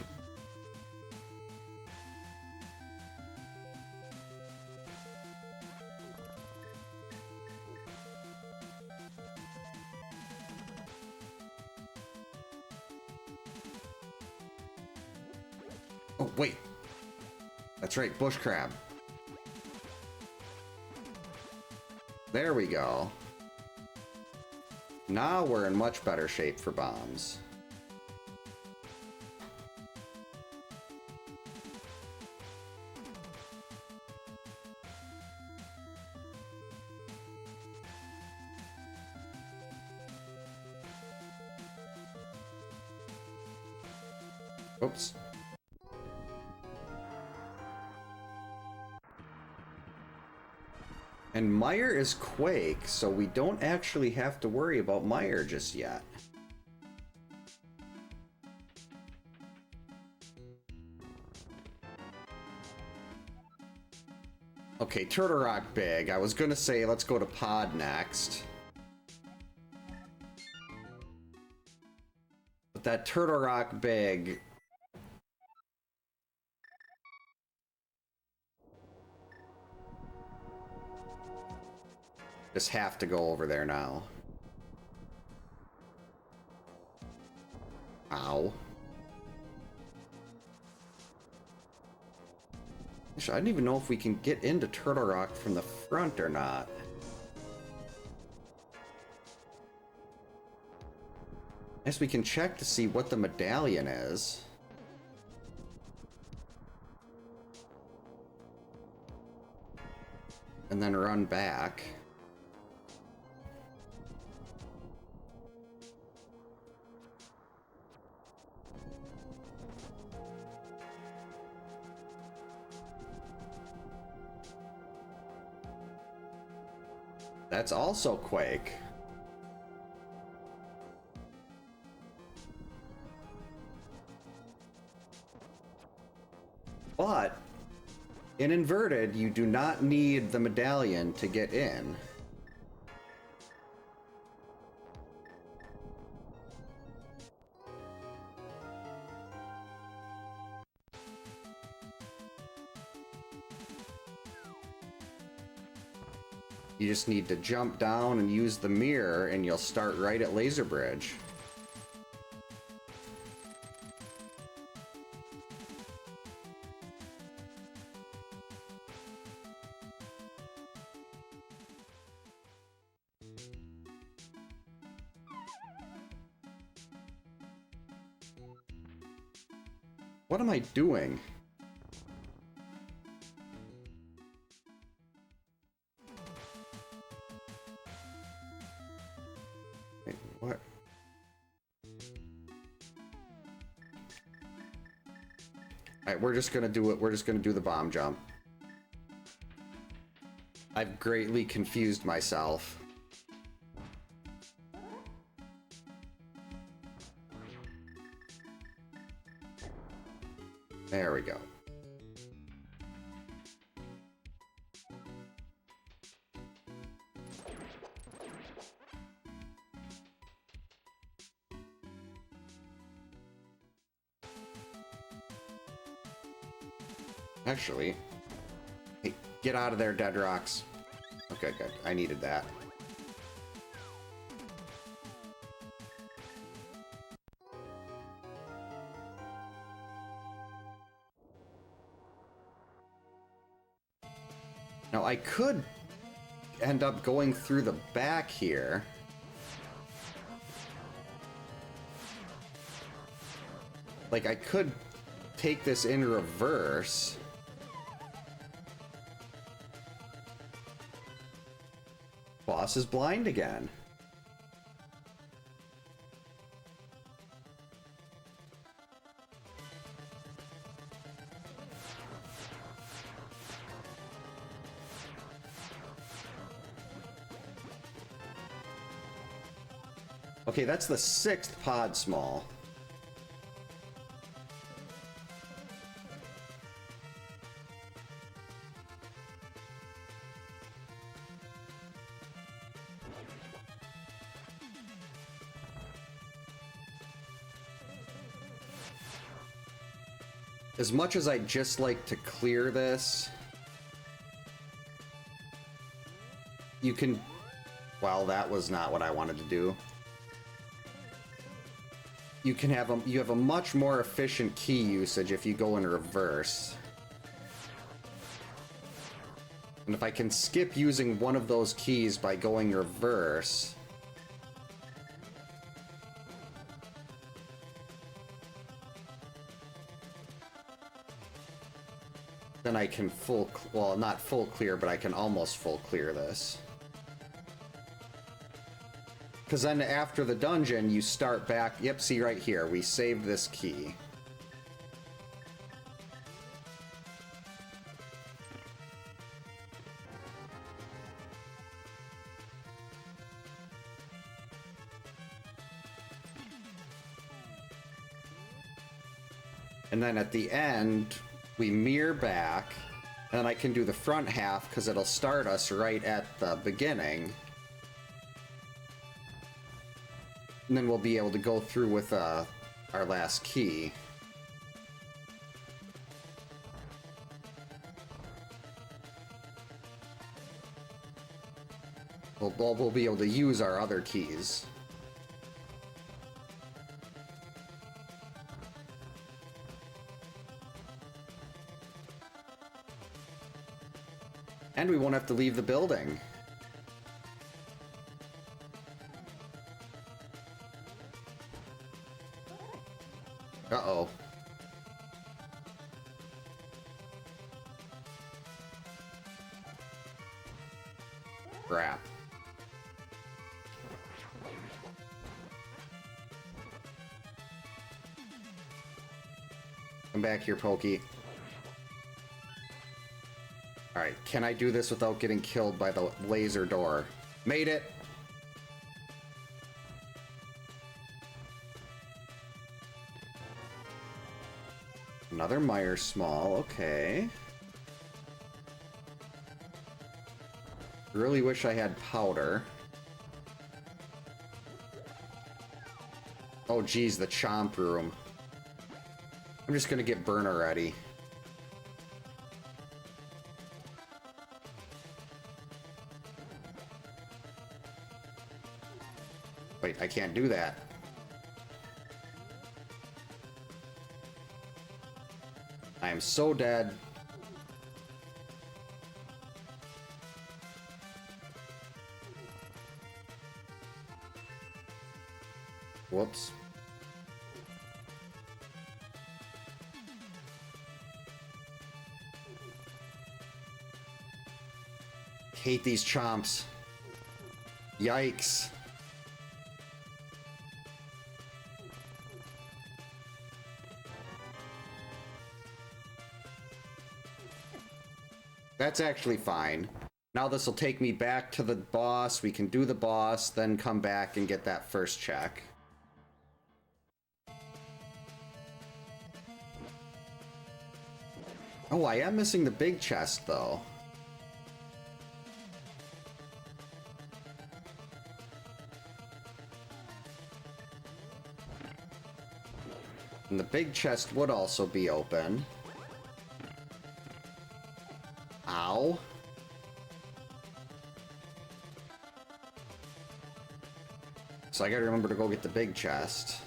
[SPEAKER 1] Oh, wait. That's right, bush crab. There we go. Now we're in much better shape for bombs. Oops. And Mire is Quake, so we don't actually have to worry about Mire just yet. Okay, Turtle Rock big. I was gonna say let's go to Pod next. But that Turtle Rock big... Just have to go over there now. Ow. I don't even know if we can get into Turtle Rock from the front or not. I guess we can check to see what the medallion is. And then run back. That's also Quake. But in Inverted, you do not need the medallion to get in. You just need to jump down and use the mirror, and you'll start right at Laser Bridge. What am I doing? Wait, what? Alright, we're just gonna do it. We're just gonna do the bomb jump. I've greatly confused myself. There we go. Actually, hey, get out of there, Dead Rocks. Okay, good. I needed that. Now, I could end up going through the back here. Like, I could take this in reverse. Boss is blind again. Okay, that's the 6th pod small. As much as I'd just like to clear this, you can... Well, that was not what I wanted to do. You can have a much more efficient key usage if you go in reverse. And if I can skip using one of those keys by going reverse, then I can well, not full clear, but I can almost full clear this. Because then after the dungeon, you start back... Yep, see right here, we saved this key. And then at the end, we mirror back, and then I can do the front half because it'll start us right at the beginning. And then we'll be able to go through with our last key. We'll be able to use our other keys. And we won't have to leave the building. Uh-oh. Crap. Come back here, Pokey. Alright, can I do this without getting killed by the laser door? Made it! Another Meyer Small, okay. Really wish I had powder. Oh geez, the chomp room. I'm just gonna get burner ready. Wait, I can't do that. I am so dead. Whoops. Hate these chomps. Yikes. That's actually fine. Now this will take me back to the boss. We can do the boss, then come back and get that first check. Oh, I am missing the big chest, though. And the big chest would also be open. Ow. So I gotta remember to go get the big chest.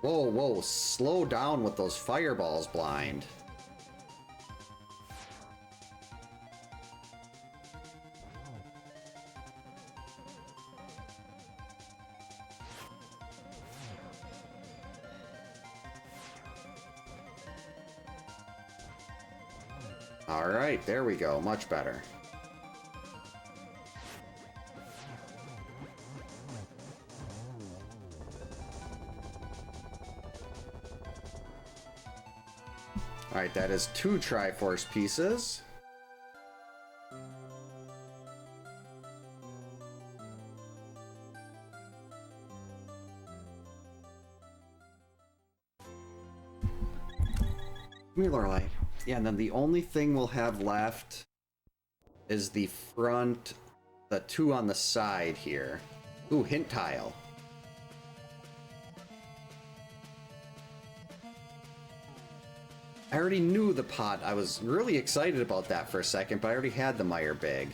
[SPEAKER 1] Whoa, whoa, slow down with those fireballs, blind. Alright, there we go, much better. Alright, that is 2 Triforce pieces. Come here, Lorelei. Yeah, and then the only thing we'll have left is the front, the 2 on the side here. Ooh, hint tile. I already knew the pot. I was really excited about that for a second, but I already had the Meyer Big.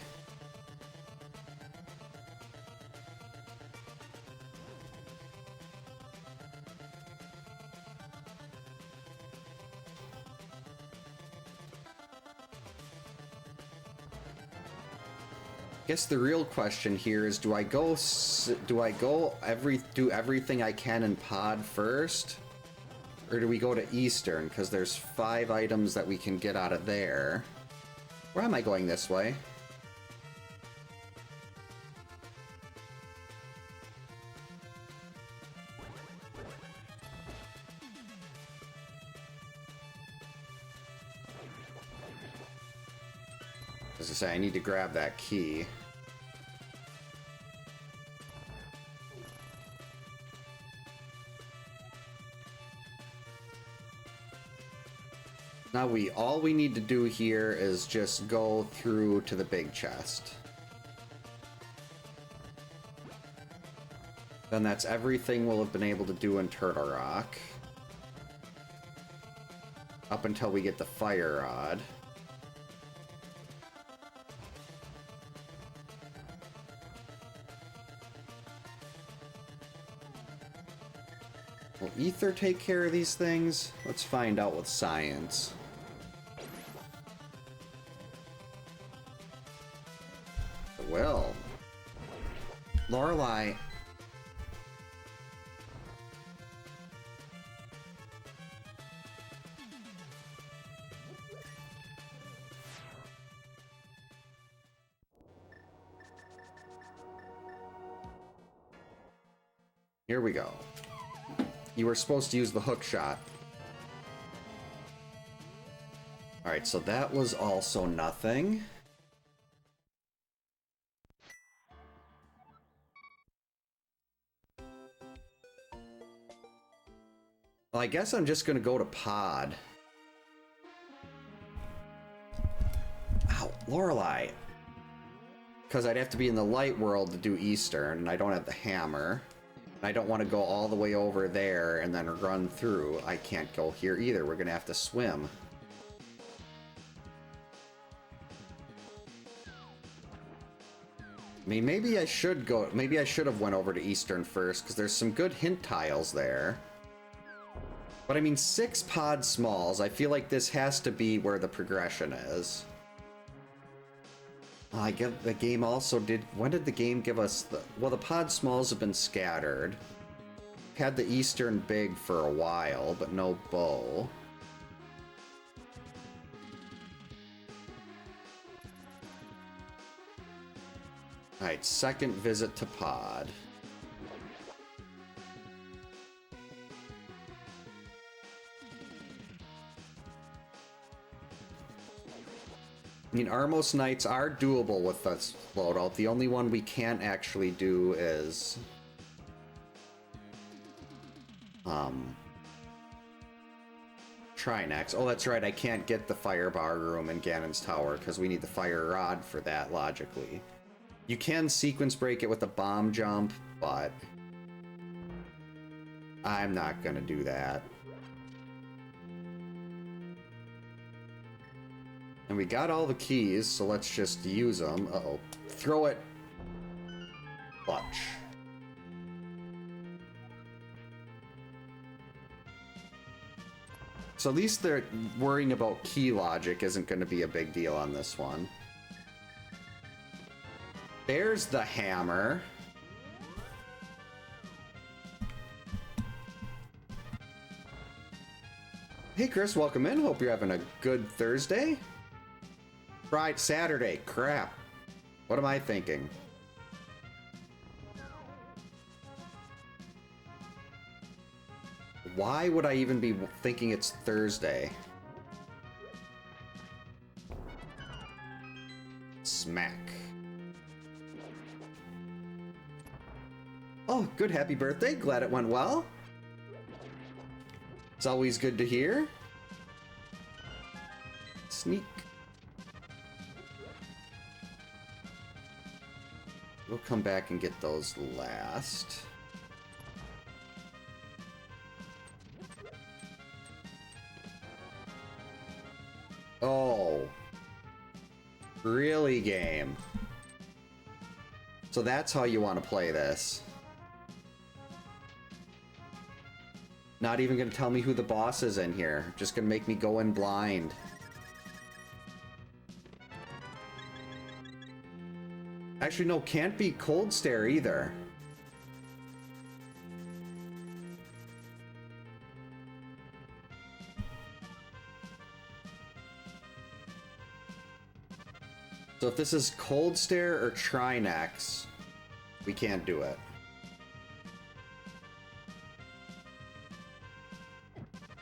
[SPEAKER 1] Guess the real question here is, do I go do everything I can in pod first? Or do we go to Eastern? Because there's 5 items that we can get out of there. Where am I going this way? As I say, I need to grab that key. Now all we need to do here is just go through to the big chest. Then that's everything we'll have been able to do in Turtle Rock. Up until we get the fire rod. Will Ether take care of these things? Let's find out with science. Well, Lorelei. Here we go. You were supposed to use the hook shot. Alright, so that was also nothing. Well, I guess I'm just gonna go to pod. Ow, Lorelei. Because I'd have to be in the light world to do Eastern, and I don't have the hammer. And I don't want to go all the way over there and then run through. I can't go here either. We're gonna have to swim. I mean, maybe I should go. Maybe I should have went over to Eastern first, because there's some good hint tiles there. But I mean, 6 pod smalls. I feel like this has to be where the progression is. I get the game also did. When did the game give us the? Well, the pod smalls have been scattered. Had the Eastern big for a while, but no bow. Alright, second visit to pod. I mean, Armos Knights are doable with this loadout. The only one we can't actually do is... Try next. Oh, that's right. I can't get the fire bar room in Ganon's Tower because we need the fire rod for that, logically. You can sequence break it with a bomb jump, but I'm not gonna do that. And we got all the keys, so let's just use them. Uh-oh. Throw it. Clutch. So at least they're worrying about key logic isn't going to be a big deal on this one. There's the hammer. Hey Chris, welcome in. Hope you're having a good Thursday. Friday, Saturday. Crap. What am I thinking? Why would I even be thinking it's Thursday? Smack. Oh, good happy birthday. Glad it went well. It's always good to hear. Sneak. We'll come back and get those last. Oh. Really, game? So that's how you want to play this. Not even gonna tell me who the boss is in here. Just gonna make me go in blind. Actually, no, can't be Cold Stare either. So if this is Cold Stare or Trinex, we can't do it.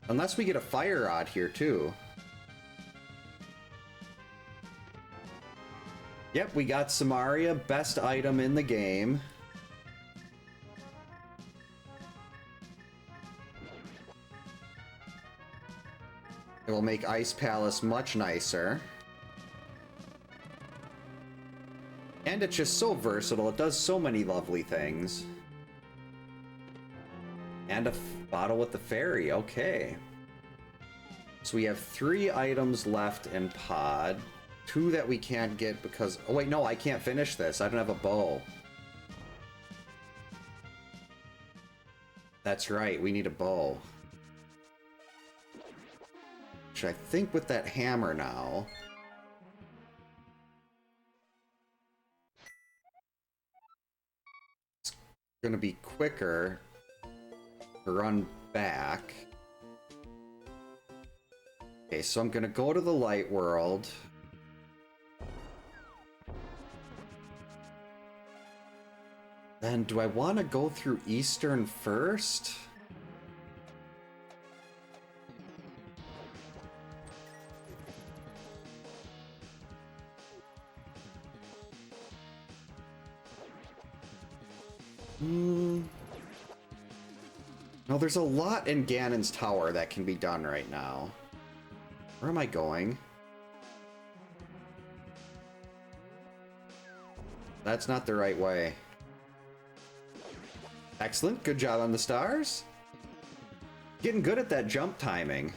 [SPEAKER 1] Unless we get a fire rod here too. Yep, we got Samaria, best item in the game. It will make Ice Palace much nicer. And it's just so versatile. It does so many lovely things. And a bottle with the fairy. Okay. So we have 3 items left in pod. 2 that we can't get because... Oh, wait, no, I can't finish this. I don't have a bow. That's right. We need a bow. Which I think with that hammer now... Gonna be quicker to run back. Okay, so I'm gonna go to the light world. Then do I want to go through Eastern first? No, there's a lot in Ganon's Tower that can be done right now. Where am I going? That's not the right way. Excellent. Good job on the stars. Getting good at that jump timing.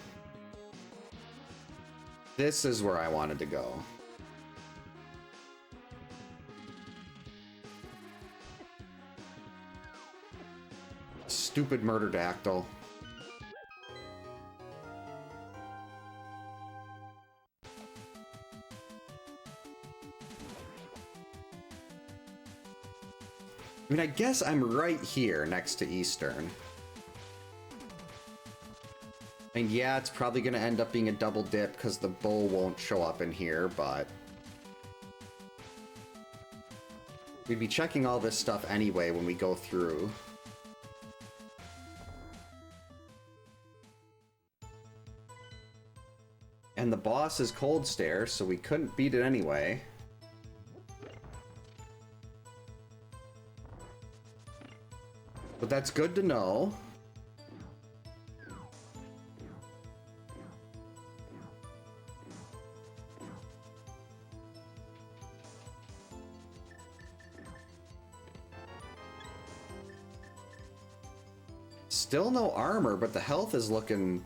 [SPEAKER 1] This is where I wanted to go. Stupid Murderdactyl. I mean, I guess I'm right here next to Eastern. And yeah, it's probably going to end up being a double dip because the bow won't show up in here, but... we'd be checking all this stuff anyway when we go through. And the boss is Cold Stare, so we couldn't beat it anyway. But that's good to know. Still no armor, but the health is looking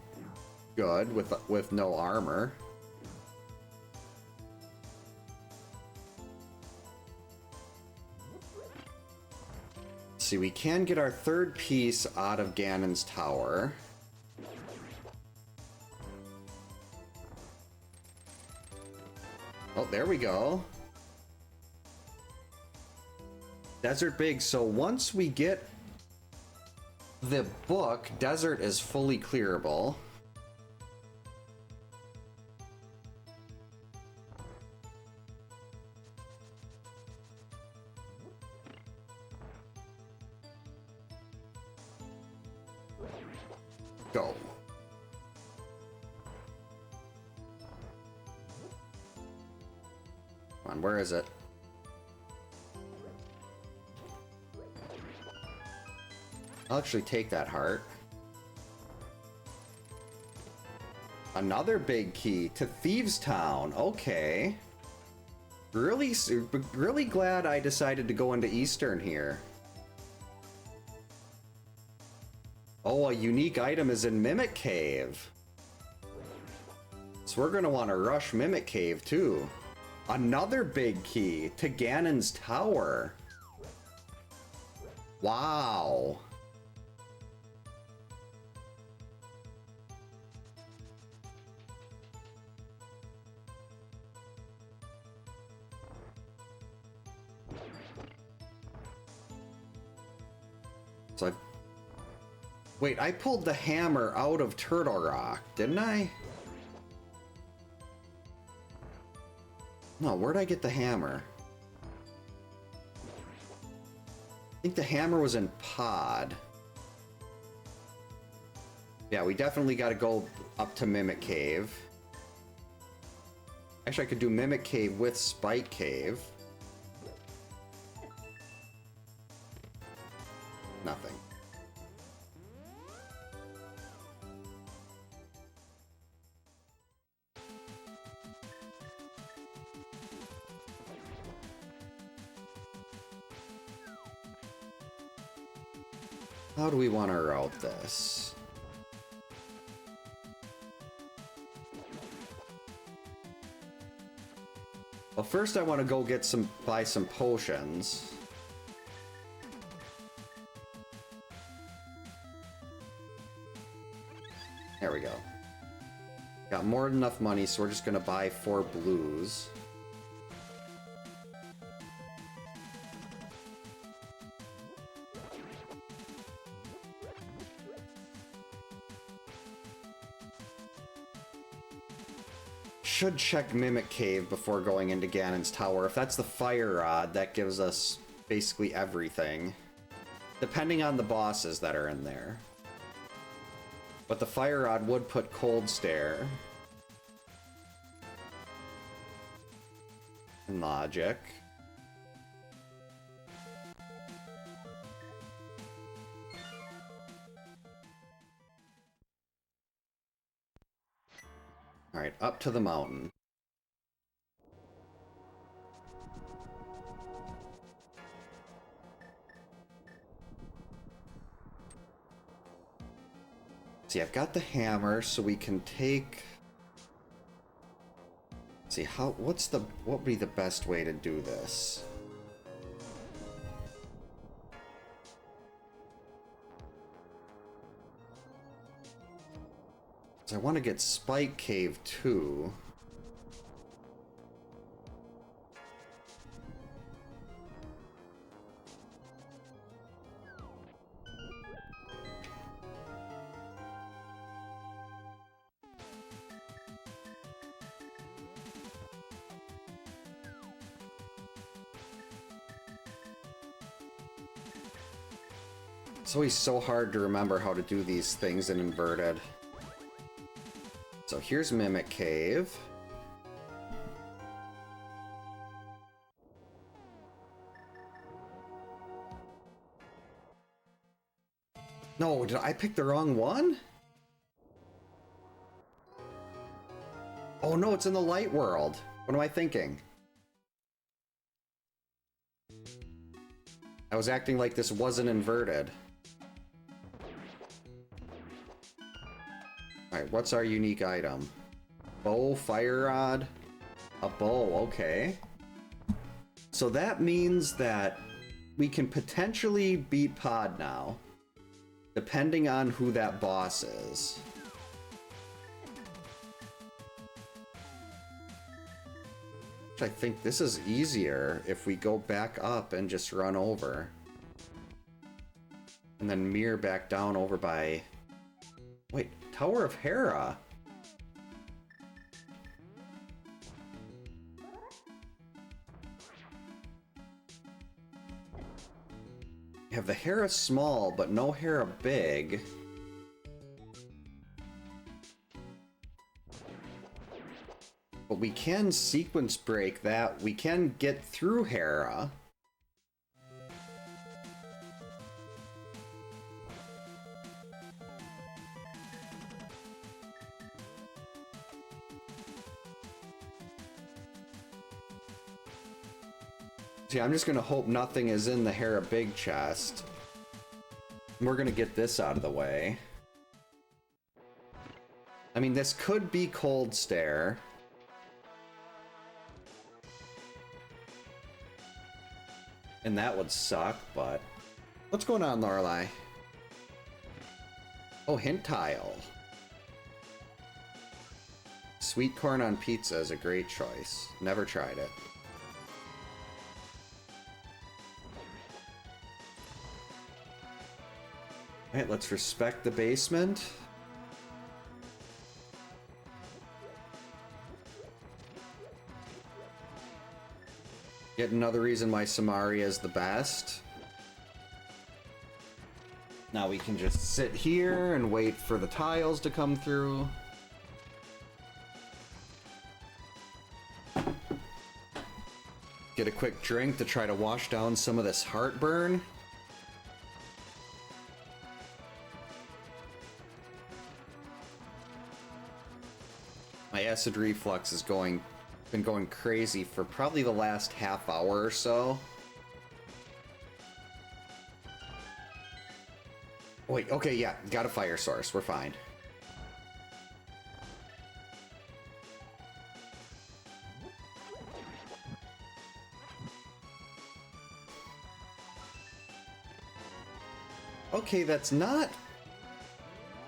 [SPEAKER 1] good with no armor. See, we can get our third piece out of Ganon's tower. Oh, there we go. Desert big, so once we get the book, desert is fully clearable. Go. Come on, where is it? I'll actually take that heart. Another big key to Thieves Town. Okay. Really glad I decided to go into Eastern here. Oh, a unique item is in Mimic Cave. So we're gonna want to rush Mimic Cave too. Another big key to Ganon's tower. Wow. So wait, I pulled the hammer out of Turtle Rock, didn't I? No, where'd I get the hammer? I think the hammer was in Pod. Yeah, we definitely got to go up to Mimic Cave. Actually, I could do Mimic Cave with Spike Cave. Nothing. How do we want to route this? Well, first I want to go get buy some potions. There we go. Got more than enough money, so we're just gonna buy 4 blues. Should check Mimic Cave before going into Ganon's tower. If that's the fire rod, that gives us basically everything. Depending on the bosses that are in there. But the fire rod would put Cold Stare. And logic. Alright, up to the mountain. See, I've got the hammer, so we can take... See, what would be the best way to do this? So I want to get Spike Cave too. It's always so hard to remember how to do these things in inverted. So here's Mimic Cave. No, did I pick the wrong one? Oh no, it's in the light world. What am I thinking? I was acting like this wasn't inverted. Alright, what's our unique item? Bow, fire rod, a bow, okay. So that means that we can potentially beat Pod now, depending on who that boss is. I think this is easier if we go back up and just run over. And then mirror back down over by... Wait, Tower of Hera? You have the Hera small, but no Hera big. But we can sequence break that. We can get through Hera. See, I'm just gonna hope nothing is in the Hera big chest. We're gonna get this out of the way. I mean, this could be Cold Stare. And that would suck, but... What's going on, Lorelei? Oh, hint tile. Sweet corn on pizza is a great choice. Never tried it. Alright, let's respect the basement. Yet another reason why Samaria is the best. Now we can just sit here and wait for the tiles to come through. Get a quick drink to try to wash down some of this heartburn. My acid reflux is been going crazy for probably the last half hour or so. Wait, okay, yeah, got a fire source. We're fine. Okay, that's not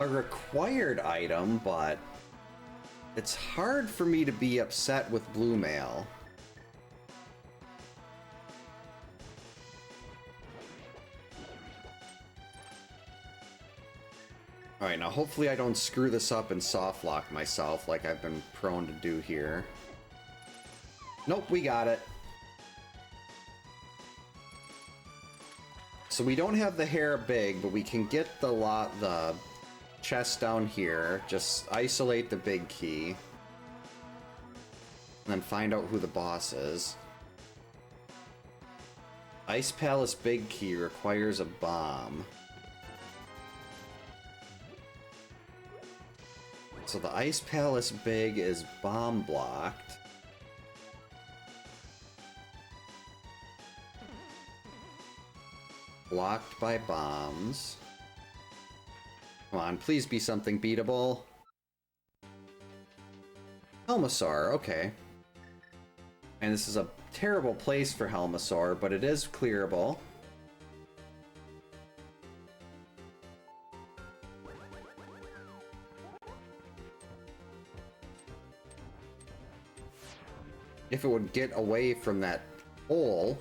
[SPEAKER 1] a required item, but it's hard for me to be upset with blue mail. Alright, now hopefully I don't screw this up and soft lock myself like I've been prone to do here. Nope, we got it. So we don't have the hair big, but we can get the chest down here. Just isolate the big key. And then find out who the boss is. Ice Palace big key requires a bomb. So the Ice Palace big is bomb blocked. Blocked by bombs. Come on, please be something beatable. Helmasaur, okay. And this is a terrible place for Helmasaur, but it is clearable. If it would get away from that hole.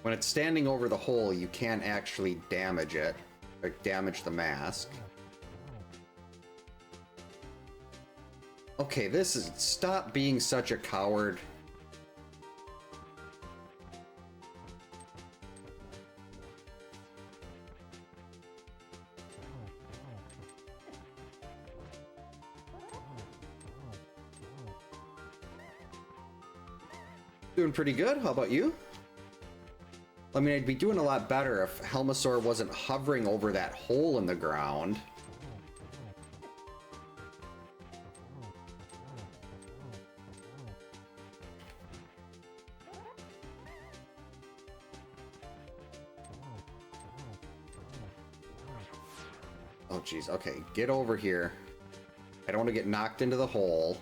[SPEAKER 1] When it's standing over the hole, you can't actually damage it, or damage the mask. Okay, this is... Stop being such a coward. Doing pretty good, how about you? I mean, I'd be doing a lot better if Helmasaur wasn't hovering over that hole in the ground. Oh, jeez. Okay, get over here. I don't want to get knocked into the hole.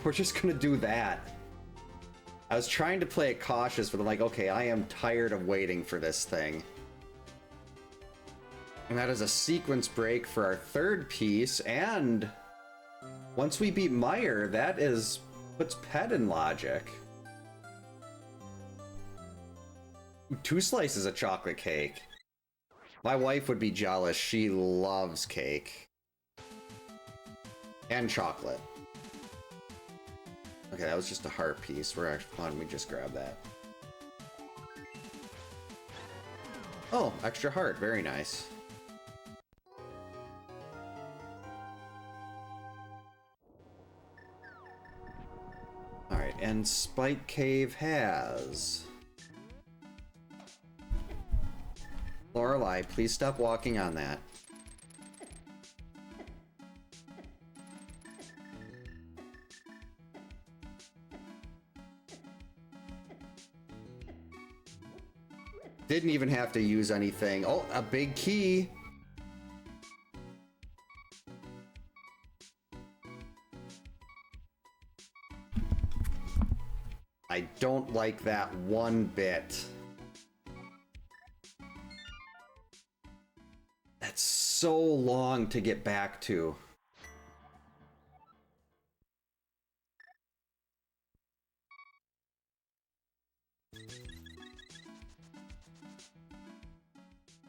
[SPEAKER 1] We're just gonna do that. I was trying to play it cautious, but I'm like, okay, I am tired of waiting for this thing. And that is a sequence break for our third piece, and once we beat Meyer, that puts Pet in logic. 2 slices of chocolate cake. My wife would be jealous. She loves cake. And chocolate. Okay, that was just a heart piece. We're actually, why don't we just grab that? Oh, extra heart. Very nice. Alright, and Spike Cave has... Lorelei, please stop walking on that. Didn't even have to use anything. Oh, a big key. I don't like that one bit. That's so long to get back to.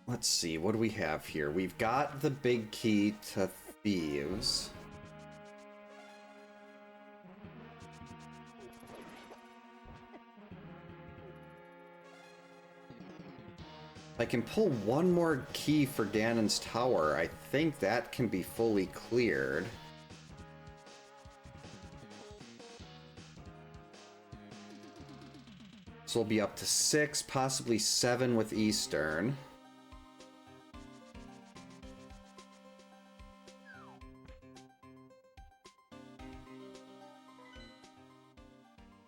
[SPEAKER 1] Let's see, what do we have here? We've got the big key to Thieves. I can pull one more key for Ganon's Tower. I think that can be fully cleared. So we'll be up to 6, possibly 7 with Eastern.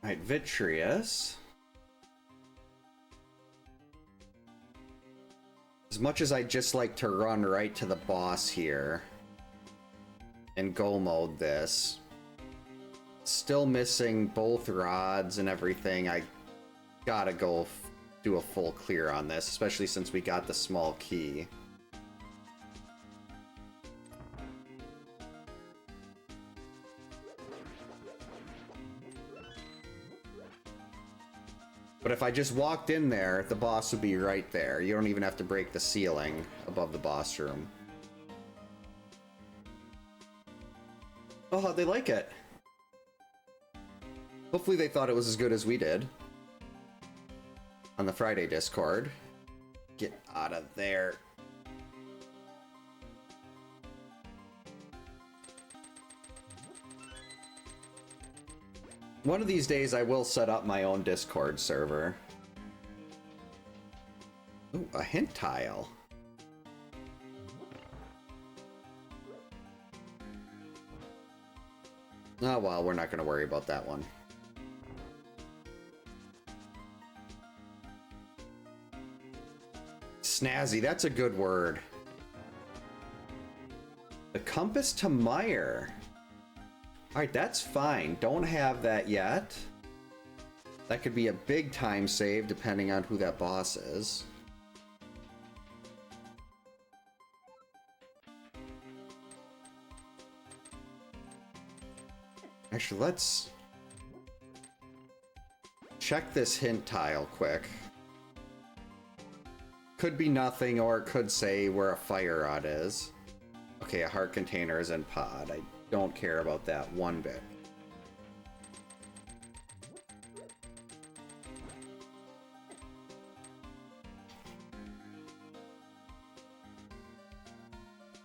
[SPEAKER 1] Alright, Vitreous. As much as I'd just like to run right to the boss here and go mode this, still missing both rods and everything. I gotta go do a full clear on this, especially since we got the small key. But if I just walked in there, the boss would be right there. You don't even have to break the ceiling above the boss room. Oh, how'd they like it? Hopefully they thought it was as good as we did. On the Friday Discord. Get out of there. One of these days I will set up my own Discord server. Ooh, a hint tile. Oh well, we're not going to worry about that one. Snazzy, that's a good word. The compass to Meyer. Alright, that's fine. Don't have that yet. That could be a big time save depending on who that boss is. Actually, let's check this hint tile quick. Could be nothing, or it could say where a fire rod is. Okay, a heart container is in pod. I don't care about that one bit.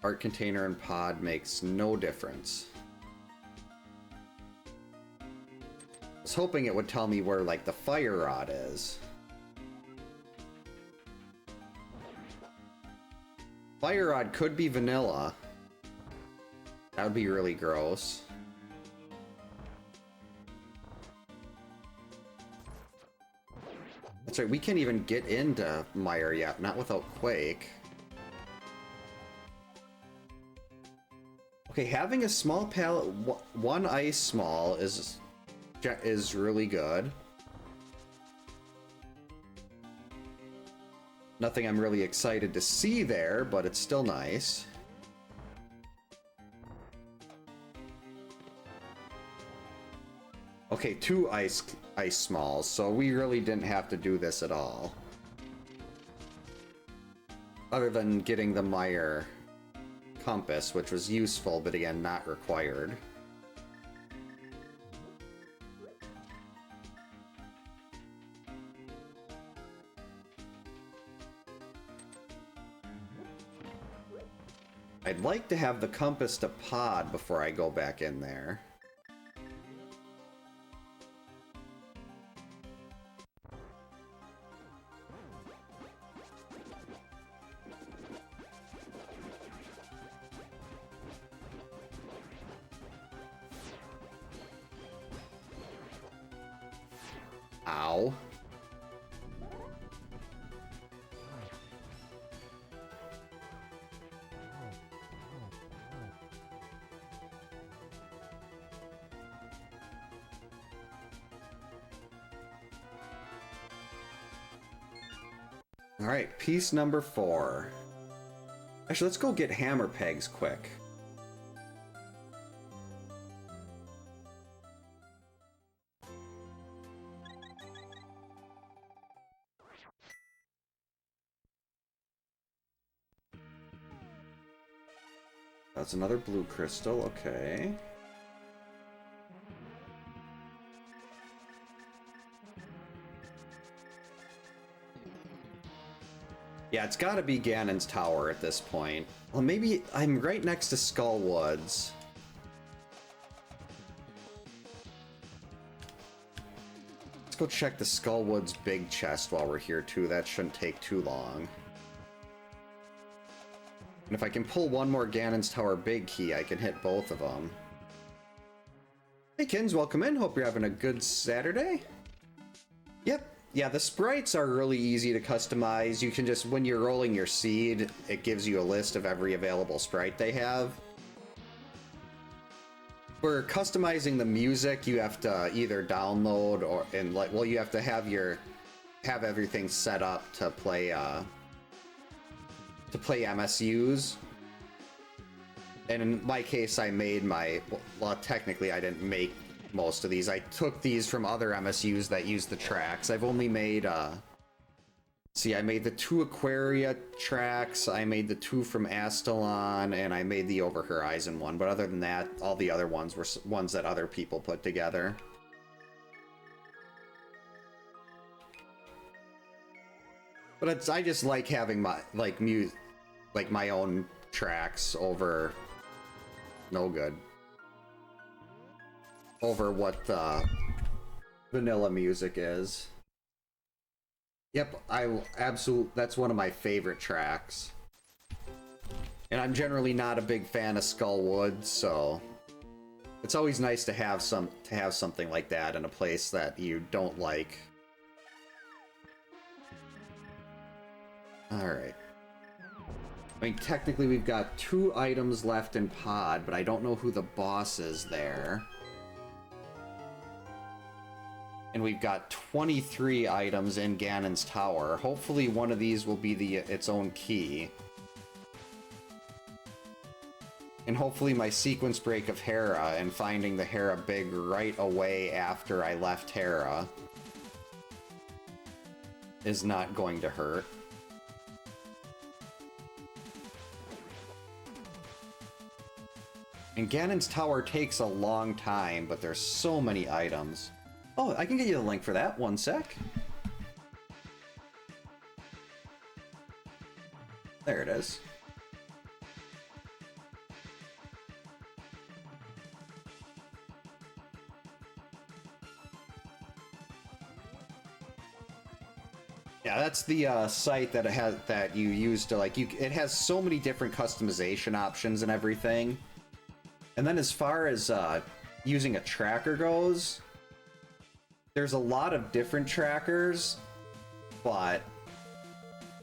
[SPEAKER 1] Heart container and pod makes no difference. I was hoping it would tell me where, like, the fire rod is. Fire rod could be vanilla. That would be really gross. Sorry, we can't even get into Mire yet, not without Quake. Okay, having a small palette, one ice small is really good. Nothing I'm really excited to see there, but it's still nice. Okay, two ice smalls, so we really didn't have to do this at all. Other than getting the Mire compass, which was useful, but again, not required. I'd like to have the compass to pod before I go back in there. Ow. All right, piece number 4. Actually, let's go get hammer pegs quick. That's another blue crystal, okay. Yeah, it's gotta be Ganon's Tower at this point. Well, maybe I'm right next to Skull Woods. Let's go check the Skull Woods big chest while we're here too. That shouldn't take too long. And if I can pull one more Ganon's Tower big key, I can hit both of them. Hey Kins, welcome in. Hope you're having a good Saturday. Yep. Yeah, the sprites are really easy to customize. You can just, when you're rolling your seed, it gives you a list of every available sprite they have. For customizing the music, you have to either download or, and like, well, you have to have everything set up to play MSUs. And in my case, I made well, technically I didn't make most of these. I took these from other MSUs that use the tracks. I've only made, see, I made the 2 Aquaria tracks, I made the 2 from Astalon, and I made the Over Horizon one. But other than that, all the other ones were ones that other people put together. But I just like having my, my own tracks over, no good. Over what the vanilla music is. Yep, that's one of my favorite tracks. And I'm generally not a big fan of Skullwood, so it's always nice to have something like that in a place that you don't like. Alright. I mean, technically we've got 2 items left in Pod, but I don't know who the boss is there. And we've got 23 items in Ganon's Tower. Hopefully one of these will be its own key. And hopefully my sequence break of Hera and finding the Hera Big right away after I left Hera is not going to hurt. And Ganon's Tower takes a long time, but there's so many items. Oh, I can get you the link for that. One sec. There it is. Yeah, that's the site that you use to it has so many different customization options and everything. And then as far as using a tracker goes, there's a lot of different trackers, but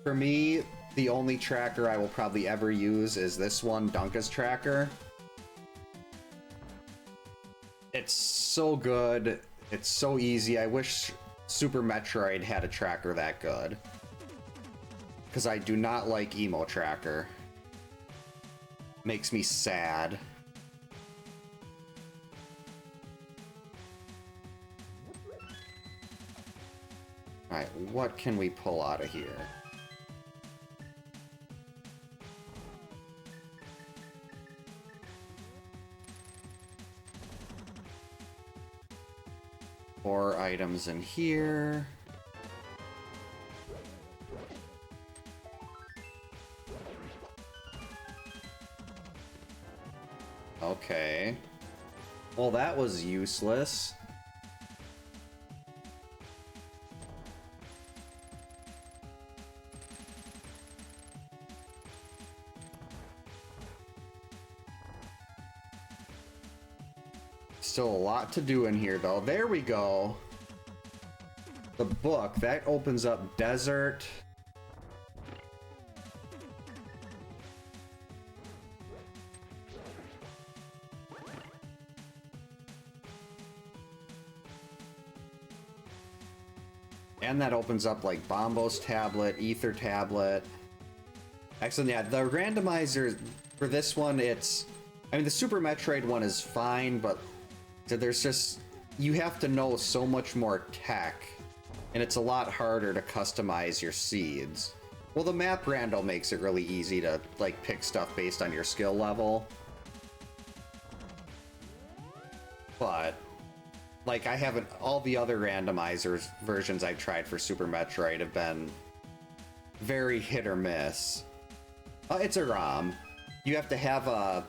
[SPEAKER 1] for me, the only tracker I will probably ever use is this one, Dunka's tracker. It's so good. It's so easy. I wish Super Metroid had a tracker that good. Because I do not like Emo Tracker. Makes me sad. Alright, what can we pull out of here? Four items in here. Okay. Well, that was useless. Still a lot to do in here, though. There we go. The book. That opens up desert. And that opens up, like, Bombo's tablet, Ether tablet. Excellent, yeah. The randomizer for this one, it's... I mean, the Super Metroid one is fine, but... there's just, you have to know so much more tech, and it's a lot harder to customize your seeds. Well, the map rando makes it really easy to, like, pick stuff based on your skill level. But, like, I haven't, all the other randomizers versions I've tried for Super Metroid have been very hit or miss. It's a ROM. You have to have a...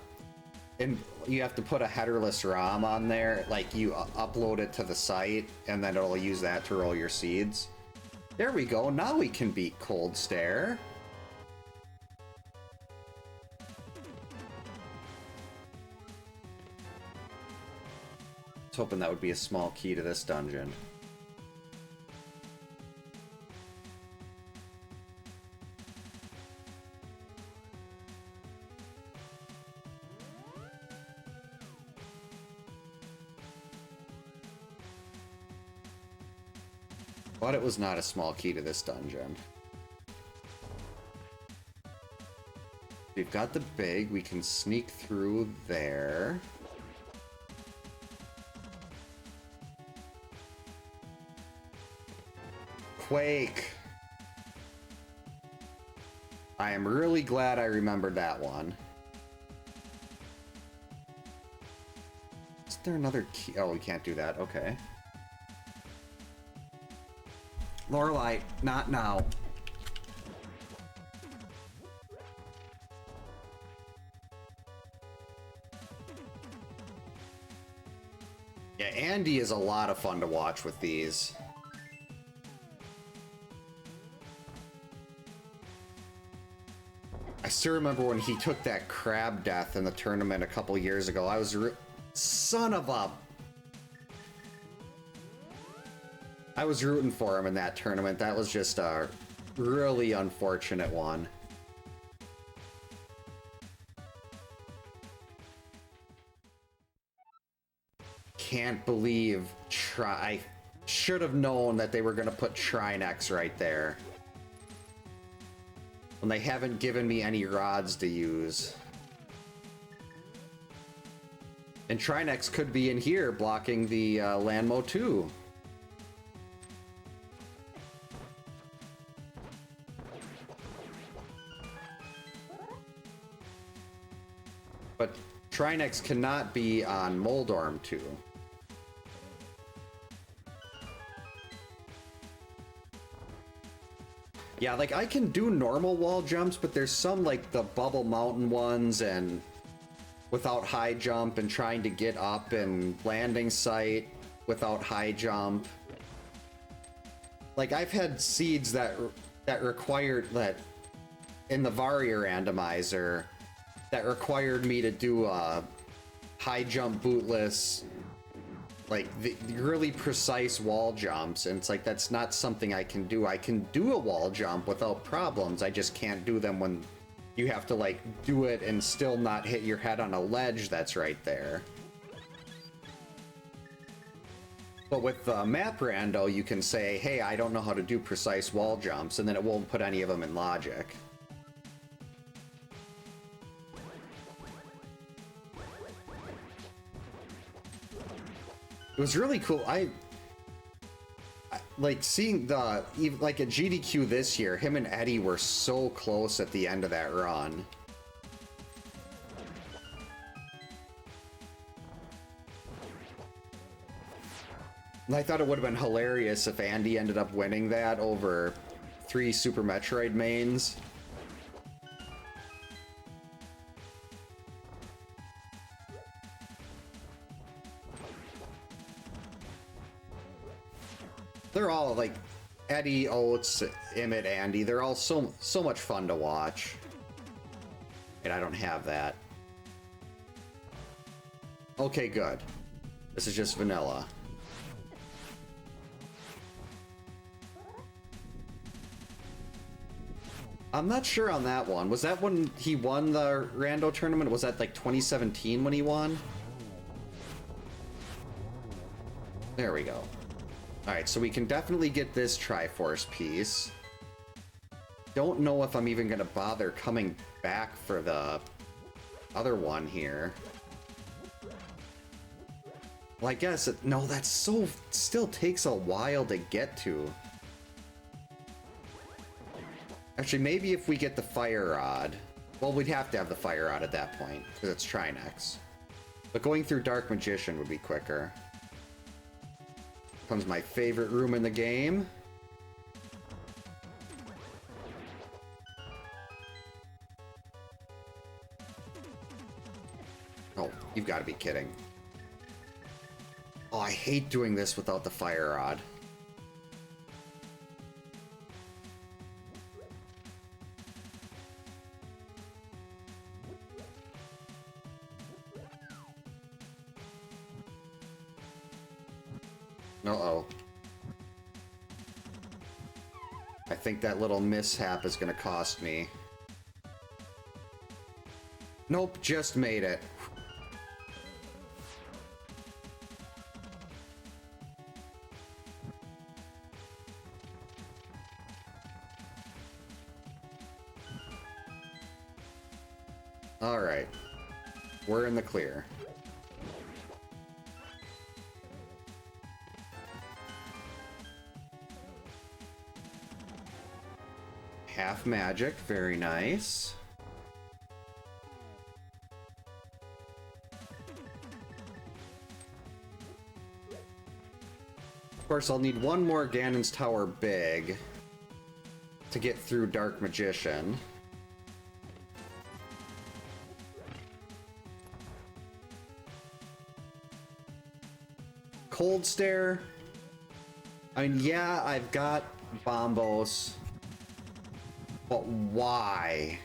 [SPEAKER 1] and you have to put a headerless ROM on there, like you upload it to the site, and then it'll use that to roll your seeds. There we go, now we can beat Cold Stare. I was hoping that would be a small key to this dungeon. But it was not a small key to this dungeon. We've got the big, we can sneak through there. Quake! I am really glad I remembered that one. Is there another key? Oh, we can't do that, okay. Lorelei, not now. Yeah, Andy is a lot of fun to watch with these. I still remember when he took that crab death in the tournament a couple years ago. I was son of a... I was rooting for him in that tournament. That was just a really unfortunate one. Can't believe I should have known that they were going to put Trinex right there. When they haven't given me any rods to use. And Trinex could be in here blocking the Landmo 2. But Trinex cannot be on Moldorm 2. Yeah, like, I can do normal wall jumps, but there's some, like, the Bubble Mountain ones, and without high jump, and trying to get up and landing site without high jump. Like, I've had seeds that required, that, in the Varia randomizer, that required me to do a high jump bootless, like the really precise wall jumps, and it's like that's not something I can do. I can do a wall jump without problems. I just can't do them when you have to like do it and still not hit your head on a ledge that's right there. But with map rando, you can say, hey, I don't know how to do precise wall jumps, and then it won't put any of them in logic. It was really cool. I like seeing the, like at GDQ this year, him and Eddie were so close at the end of that run. And I thought it would have been hilarious if Andy ended up winning that over 3 Super Metroid mains. They're all like Eddie, Oates, Emmett, Andy. They're all so much fun to watch. And I don't have that. Okay, good. This is just vanilla. I'm not sure on that one. Was that when he won the Rando tournament? Was that like 2017 when he won? There we go. Alright, so we can definitely get this Triforce piece. Don't know if I'm even gonna bother coming back for the other one here. Well, I guess it, no, that's so, still takes a while to get to. Actually, maybe if we get the Fire Rod. Well, we'd have to have the Fire Rod at that point, because it's Trinex. But going through Dark Magician would be quicker. Comes my favorite room in the game. Oh, you've got to be kidding. Oh, I hate doing this without the Fire Rod. Uh-oh. I think that little mishap is gonna cost me. Nope, just made it. Alright. We're in the clear. Half magic, very nice. Of course, I'll need one more Ganon's Tower big to get through Dark Magician. Cold Stare. I mean, yeah, I've got Bombos. But why?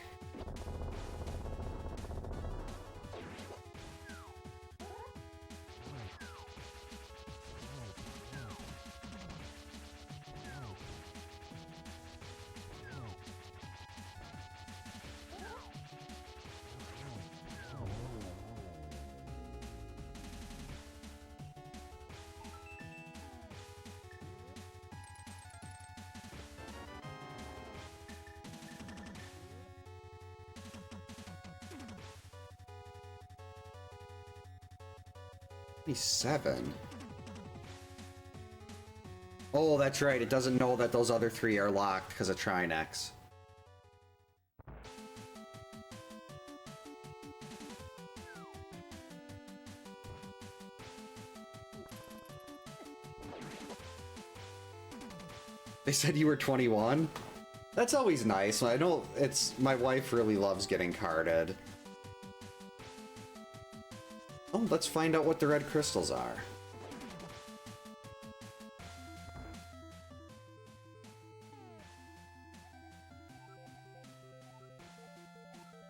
[SPEAKER 1] Seven. Oh, that's right. It doesn't know that those other 3 are locked because of Trinex. They said you were 21? That's always nice. I know it's, my wife really loves getting carded. Oh, let's find out what the red crystals are.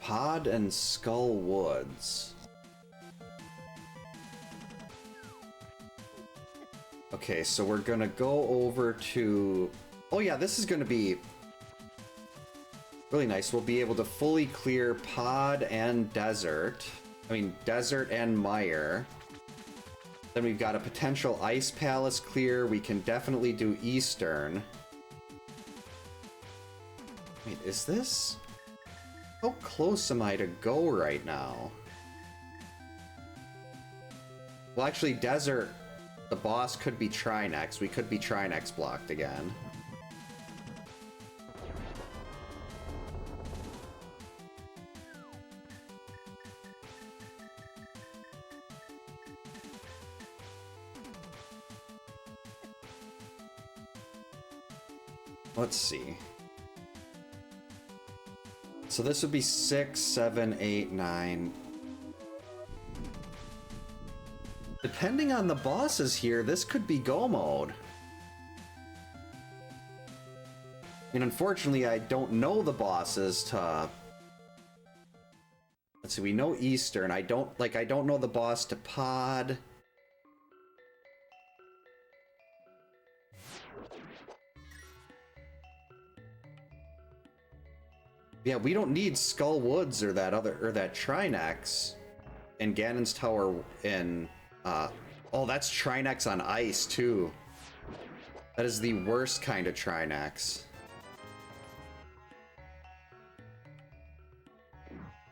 [SPEAKER 1] Pod and Skull Woods. Okay, so we're gonna go over to... Oh yeah, this is gonna be really nice. We'll be able to fully clear Pod and Desert. I mean, Desert and Mire. Then we've got a potential Ice Palace clear. We can definitely do Eastern. Wait, is this... How close am I to go right now? Well, actually, Desert, the boss could be Trinex. We could be Trinex blocked again. Let's see. So this would be 6, 7, 8, 9. Depending on the bosses here, this could be go mode. And unfortunately, I don't know the bosses to... Let's see, we know Eastern. I don't know the boss to Pod. Yeah, we don't need Skull Woods or that Trinex and Ganon's Tower in oh, that's Trinex on ice too. That is the worst kind of Trinex.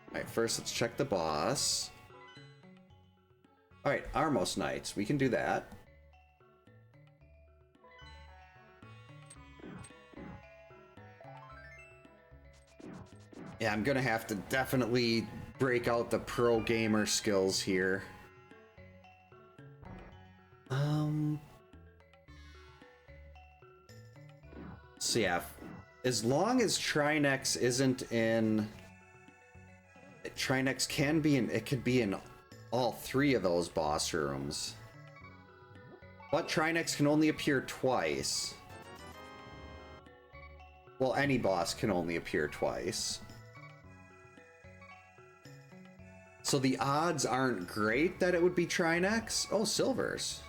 [SPEAKER 1] Alright, first let's check the boss. Alright, Armos Knights, we can do that. Yeah, I'm gonna have to definitely break out the pro gamer skills here. So yeah, as long as Trinex isn't in... Trinex can be in... It could be in all 3 of those boss rooms. But Trinex can only appear twice. Well, any boss can only appear twice. So the odds aren't great that it would be Trinex. Oh, silvers.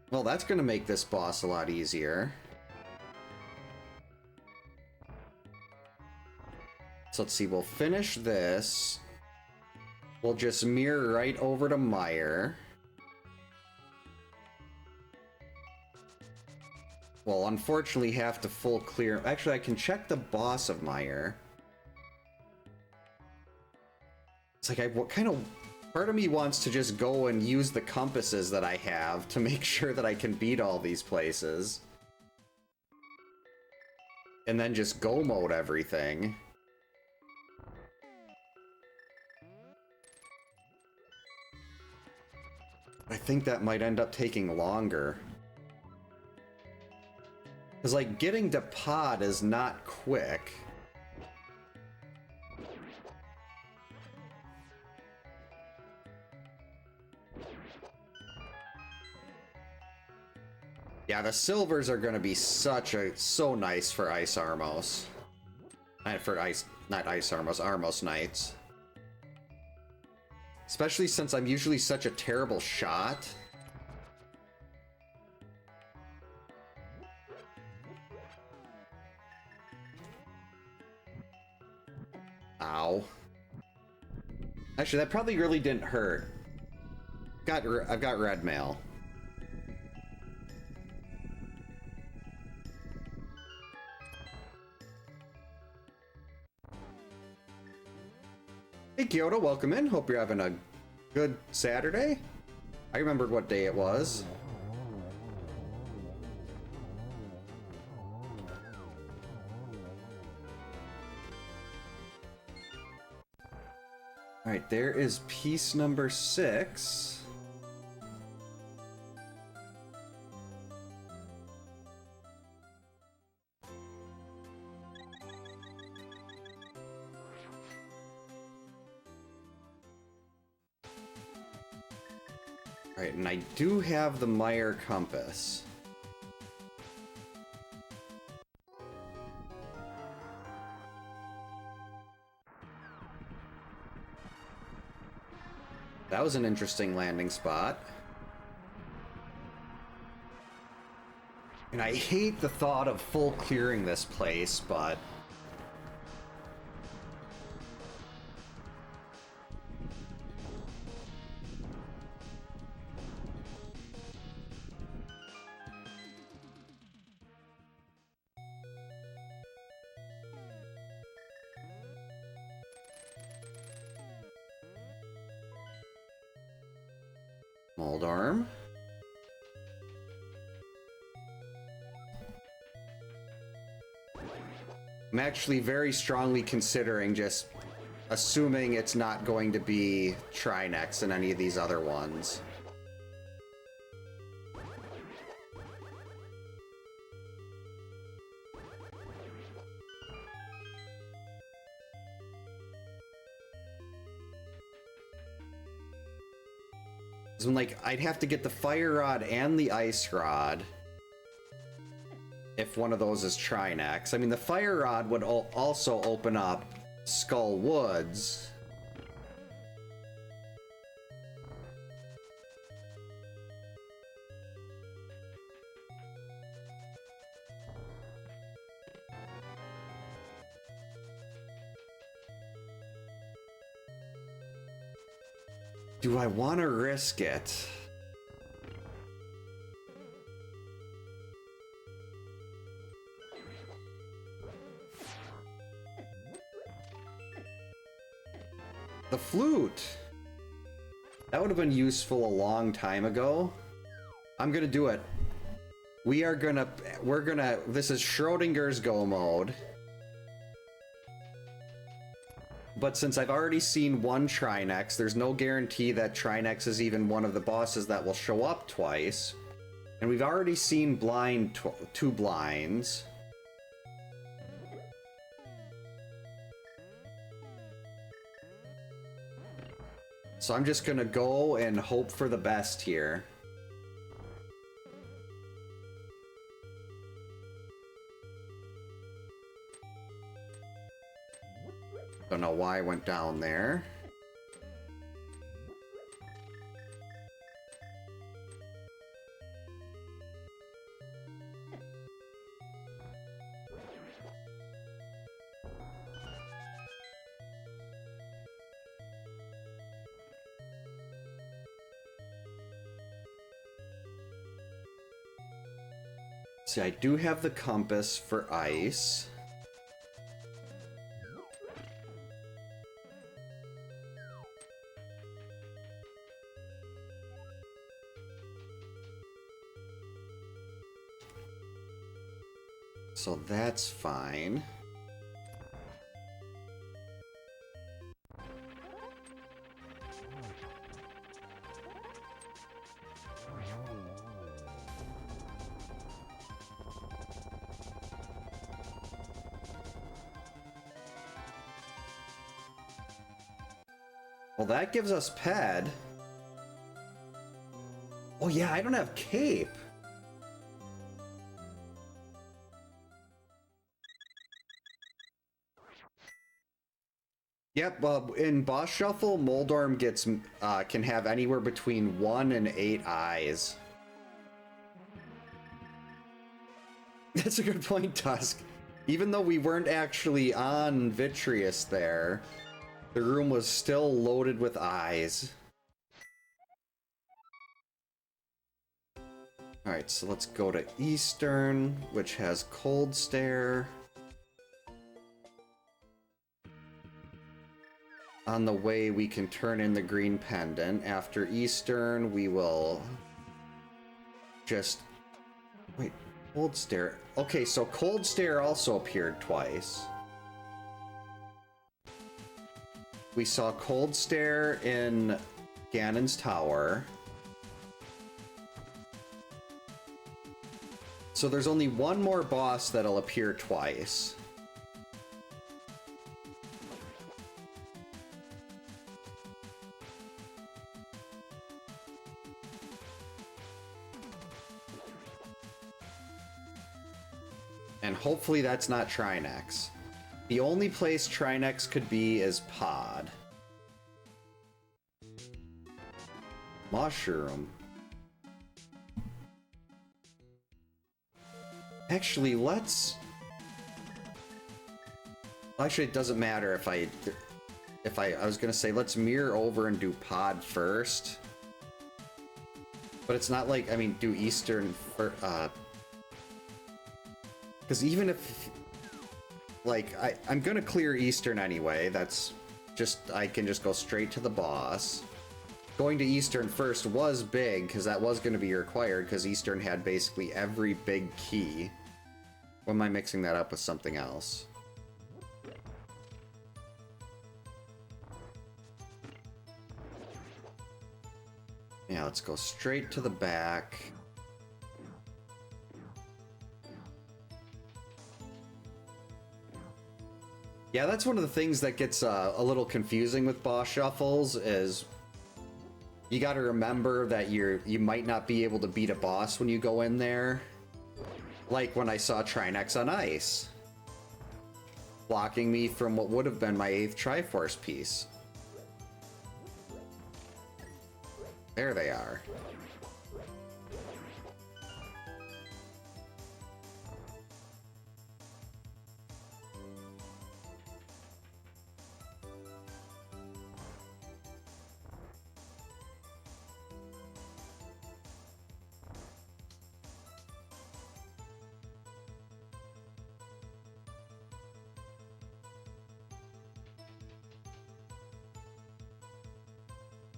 [SPEAKER 1] Well, that's going to make this boss a lot easier. So let's see, we'll finish this. We'll just mirror right over to Mire. Well, unfortunately have to full clear. Actually, I can check the boss of Mire. It's like, what kind of... Part of me wants to just go and use the compasses that I have to make sure that I can beat all these places. And then just go mode everything. I think that might end up taking longer. Because, like, getting to Pod is not quick. Yeah, the silvers are going to be so nice for Ice Armos. For Ice, not Ice Armos, Armos Knights. Especially since I'm usually such a terrible shot. Ow. Actually, that probably really didn't hurt. I've got red mail. Hey Kyoto, welcome in. Hope you're having a good Saturday. I remembered what day it was. Alright, there is piece number 6. Alright, and I do have the Meyer compass. That was an interesting landing spot. And I hate the thought of full clearing this place, but... Mold arm. I'm actually very strongly considering just assuming it's not going to be Trinex in any of these other ones. So, like, I'd have to get the fire rod and the ice rod if one of those is Trinex. I mean, the fire rod would also open up Skull Woods. Do I want to risk it? The flute! That would have been useful a long time ago. I'm gonna do it. We're gonna, this is Schrodinger's Go mode. But since I've already seen one Trinex, there's no guarantee that Trinex is even one of the bosses that will show up twice. And we've already seen two blinds. So I'm just gonna go and hope for the best here. Don't know why I went down there. See, I do have the compass for ice. So that's fine. Well, that gives us Ped. Oh yeah, I don't have Cape. Yep, in Boss Shuffle, Moldorm gets can have anywhere between 1 and 8 eyes. That's a good point, Tusk. Even though we weren't actually on Vitreous there, the room was still loaded with eyes. Alright, so let's go to Eastern, which has Cold Stare. On the way, we can turn in the green pendant. After Eastern, we will just... Wait, Cold Stare. Okay, so Cold Stare also appeared twice. We saw Cold Stare in Ganon's Tower. So there's only one more boss that'll appear twice. And hopefully that's not Trinex. The only place Trinex could be is Pod. Mushroom. Actually, let's... Actually, it doesn't matter if I was gonna say, let's mirror over and do Pod first. But it's not like, I mean, do Eastern for, because even if, like, I'm gonna clear Eastern anyway, that's just, I can just go straight to the boss. Going to Eastern first was big, because that was gonna be required, because Eastern had basically every big key. Or am I mixing that up with something else? Yeah, let's go straight to the back. Yeah, that's one of the things that gets a little confusing with boss shuffles is you got to remember that you might not be able to beat a boss when you go in there. Like when I saw Trinex on ice, blocking me from what would have been my 8th Triforce piece. There they are.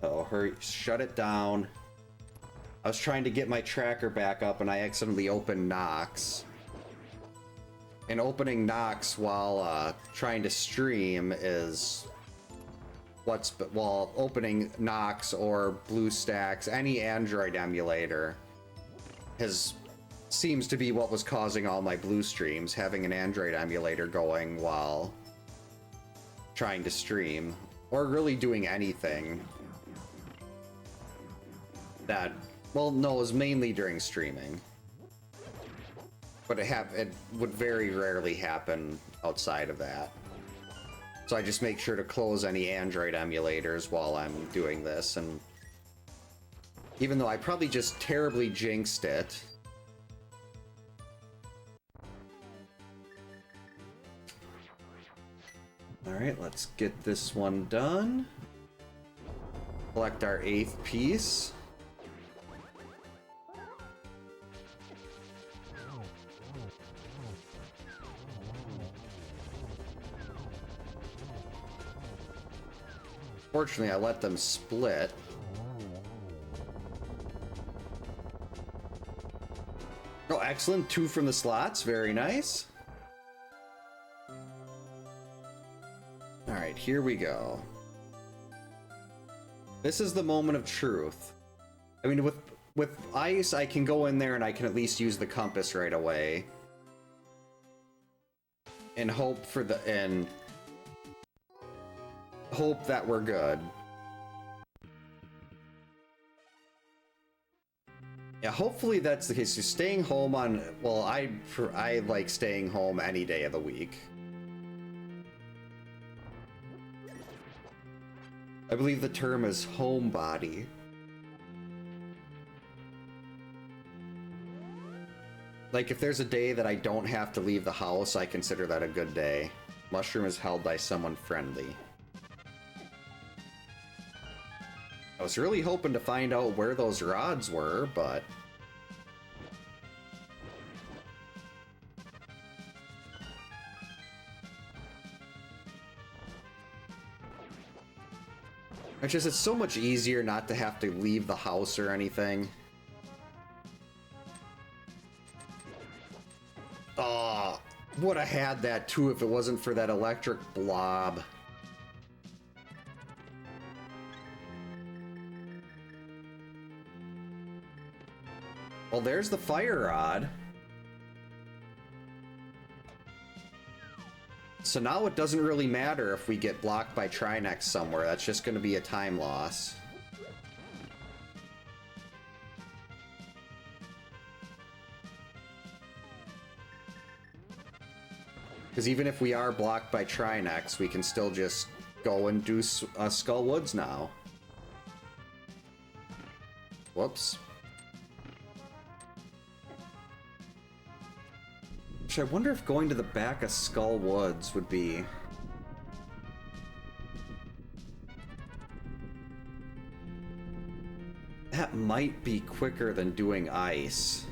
[SPEAKER 1] Oh, hurry, shut it down. I was trying to get my tracker back up and I accidentally opened Nox. And opening Nox while trying to stream is well, opening Nox or BlueStacks, any Android emulator seems to be what was causing all my blue streams, having an Android emulator going while trying to stream, or really doing anything. That, well, no, it was mainly during streaming. But it would very rarely happen outside of that. So I just make sure to close any Android emulators while I'm doing this, and even though I probably just terribly jinxed it. Alright, let's get this one done. Collect our 8th piece. Fortunately, I let them split. Oh, excellent. 2 from the slots. Very nice. Alright, here we go. This is the moment of truth. I mean, with ice, I can go in there and I can at least use the compass right away. And hope for hope that we're good. Yeah, hopefully that's the case. So staying home on, well, I like staying home any day of the week. I believe the term is homebody. Like, if there's a day that I don't have to leave the house, I consider that a good day. Mushroom is held by someone friendly. I was really hoping to find out where those rods were, but... it's so much easier not to have to leave the house or anything. Oh, would have had that too if it wasn't for that electric blob. Well, there's the fire rod. So now it doesn't really matter if we get blocked by Trinex somewhere. That's just going to be a time loss. Because even if we are blocked by Trinex, we can still just go and do Skull Woods now. Whoops. Actually, I wonder if going to the back of Skull Woods would be... That might be quicker than doing ice.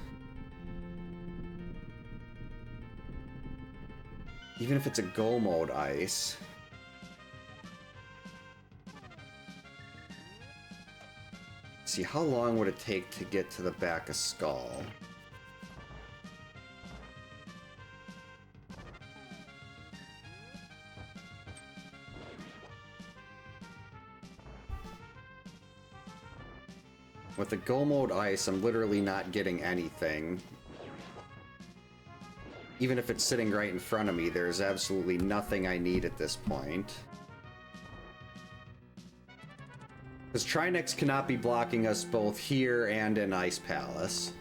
[SPEAKER 1] Even if it's a go mode ice. Let's see, how long would it take to get to the back of Skull? With the go mode ice, I'm literally not getting anything. Even if it's sitting right in front of me, there's absolutely nothing I need at this point. Because Trinex cannot be blocking us both here and in Ice Palace.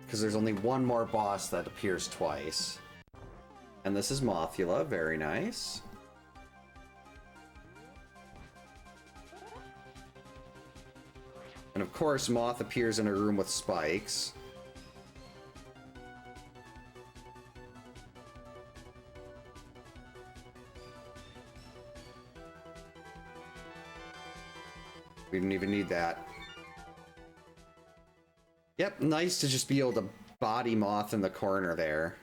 [SPEAKER 1] Because there's only one more boss that appears twice. And this is Mothula, very nice. And of course, Moth appears in a room with spikes. We didn't even need that. Yep, nice to just be able to body Moth in the corner there.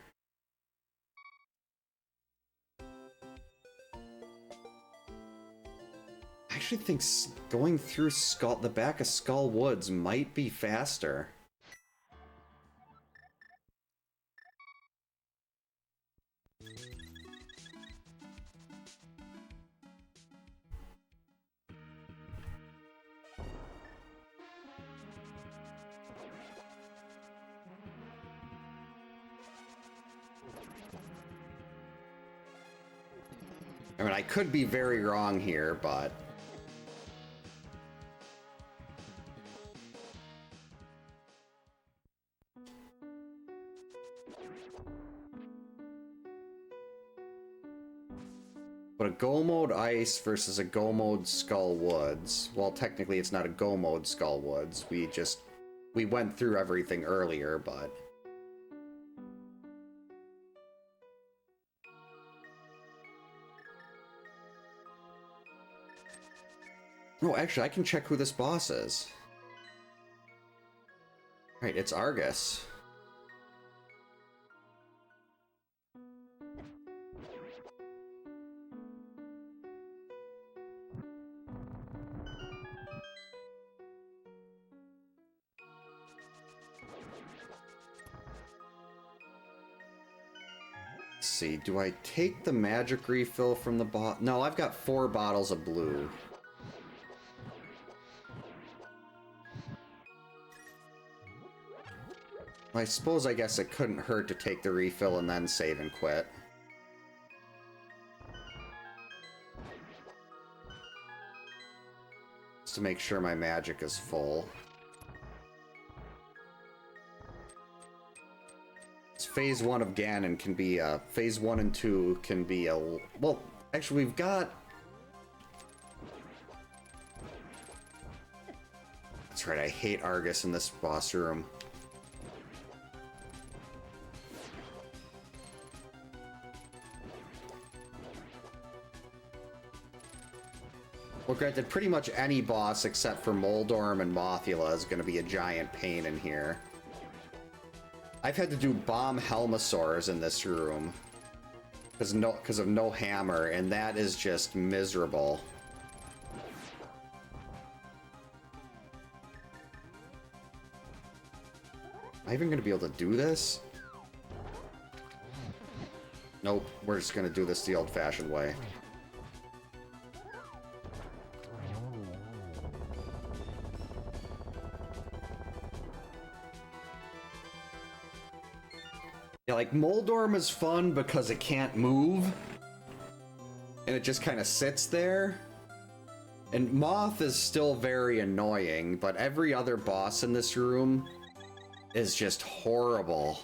[SPEAKER 1] I actually think going through the back of Skull Woods might be faster. I mean, I could be very wrong here, but... But a go mode ice versus a go mode Skull Woods. Well, technically it's not a go mode Skull Woods. We went through everything earlier, but... Oh, actually, I can check who this boss is. Right, it's Argus. Let's see, do I take the magic refill from the bot? No, I've got 4 bottles of blue. I suppose I guess it couldn't hurt to take the refill and then save and quit. Just to make sure my magic is full. Phase 1 of Ganon can be, Phase 1 and 2 can be a... Well, actually we've got... That's right, I hate Argus in this boss room. Well, granted, pretty much any boss except for Moldorm and Mothula is going to be a giant pain in here. I've had to do bomb Helmasaurs in this room because of no hammer, and that is just miserable. Am I even going to be able to do this? Nope, we're just going to do this the old-fashioned way. Yeah, like, Moldorm is fun because it can't move. And it just kind of sits there. And Moth is still very annoying, but every other boss in this room is just horrible.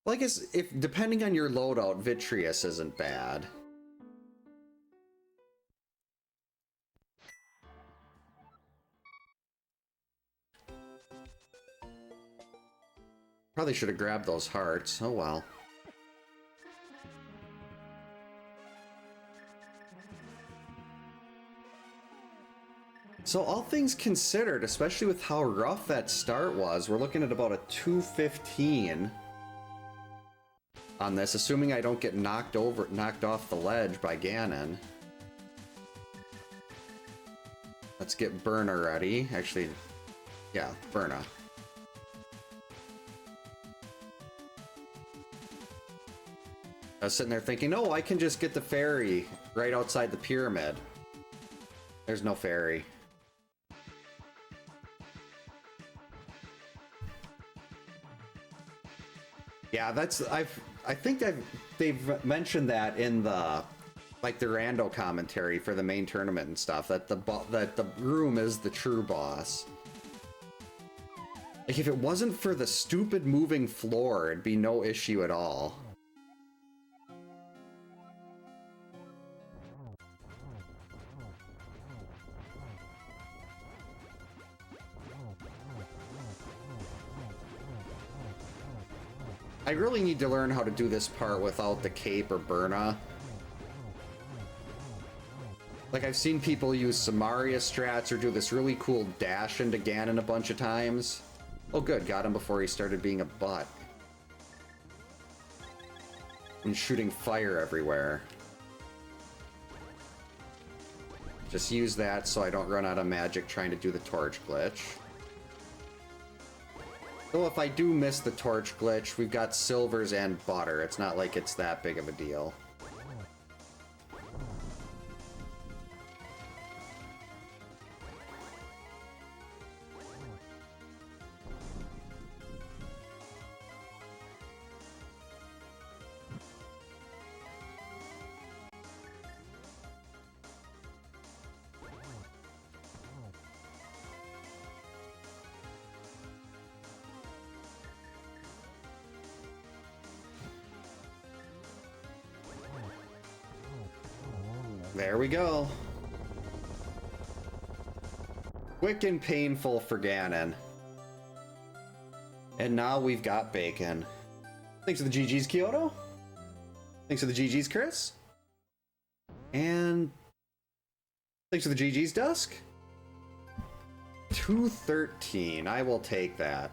[SPEAKER 1] Well, I guess if depending on your loadout, Vitreous isn't bad. Probably should have grabbed those hearts. Oh well. So all things considered, especially with how rough that start was, we're looking at about a 215 on this, assuming I don't get knocked off the ledge by Ganon. Let's get Burna ready. Actually, yeah, Burna. I was sitting there thinking, oh, I can just get the fairy right outside the pyramid. There's no fairy. Yeah, that's I think they've mentioned that in the like the rando commentary for the main tournament and stuff, that the room is the true boss. Like if it wasn't for the stupid moving floor, it'd be no issue at all. I really need to learn how to do this part without the cape or Burna. Like, I've seen people use Samaria strats or do this really cool dash into Ganon a bunch of times. Oh good, got him before he started being a butt. And shooting fire everywhere. Just use that so I don't run out of magic trying to do the torch glitch. Though if I do miss the torch glitch, we've got silvers and butter. It's not like it's that big of a deal. There we go. Quick and painful for Ganon. And now we've got bacon. Thanks for the GG's, Kyoto. Thanks for the GG's, Chris. And thanks for the GG's, Dusk. 213. I will take that.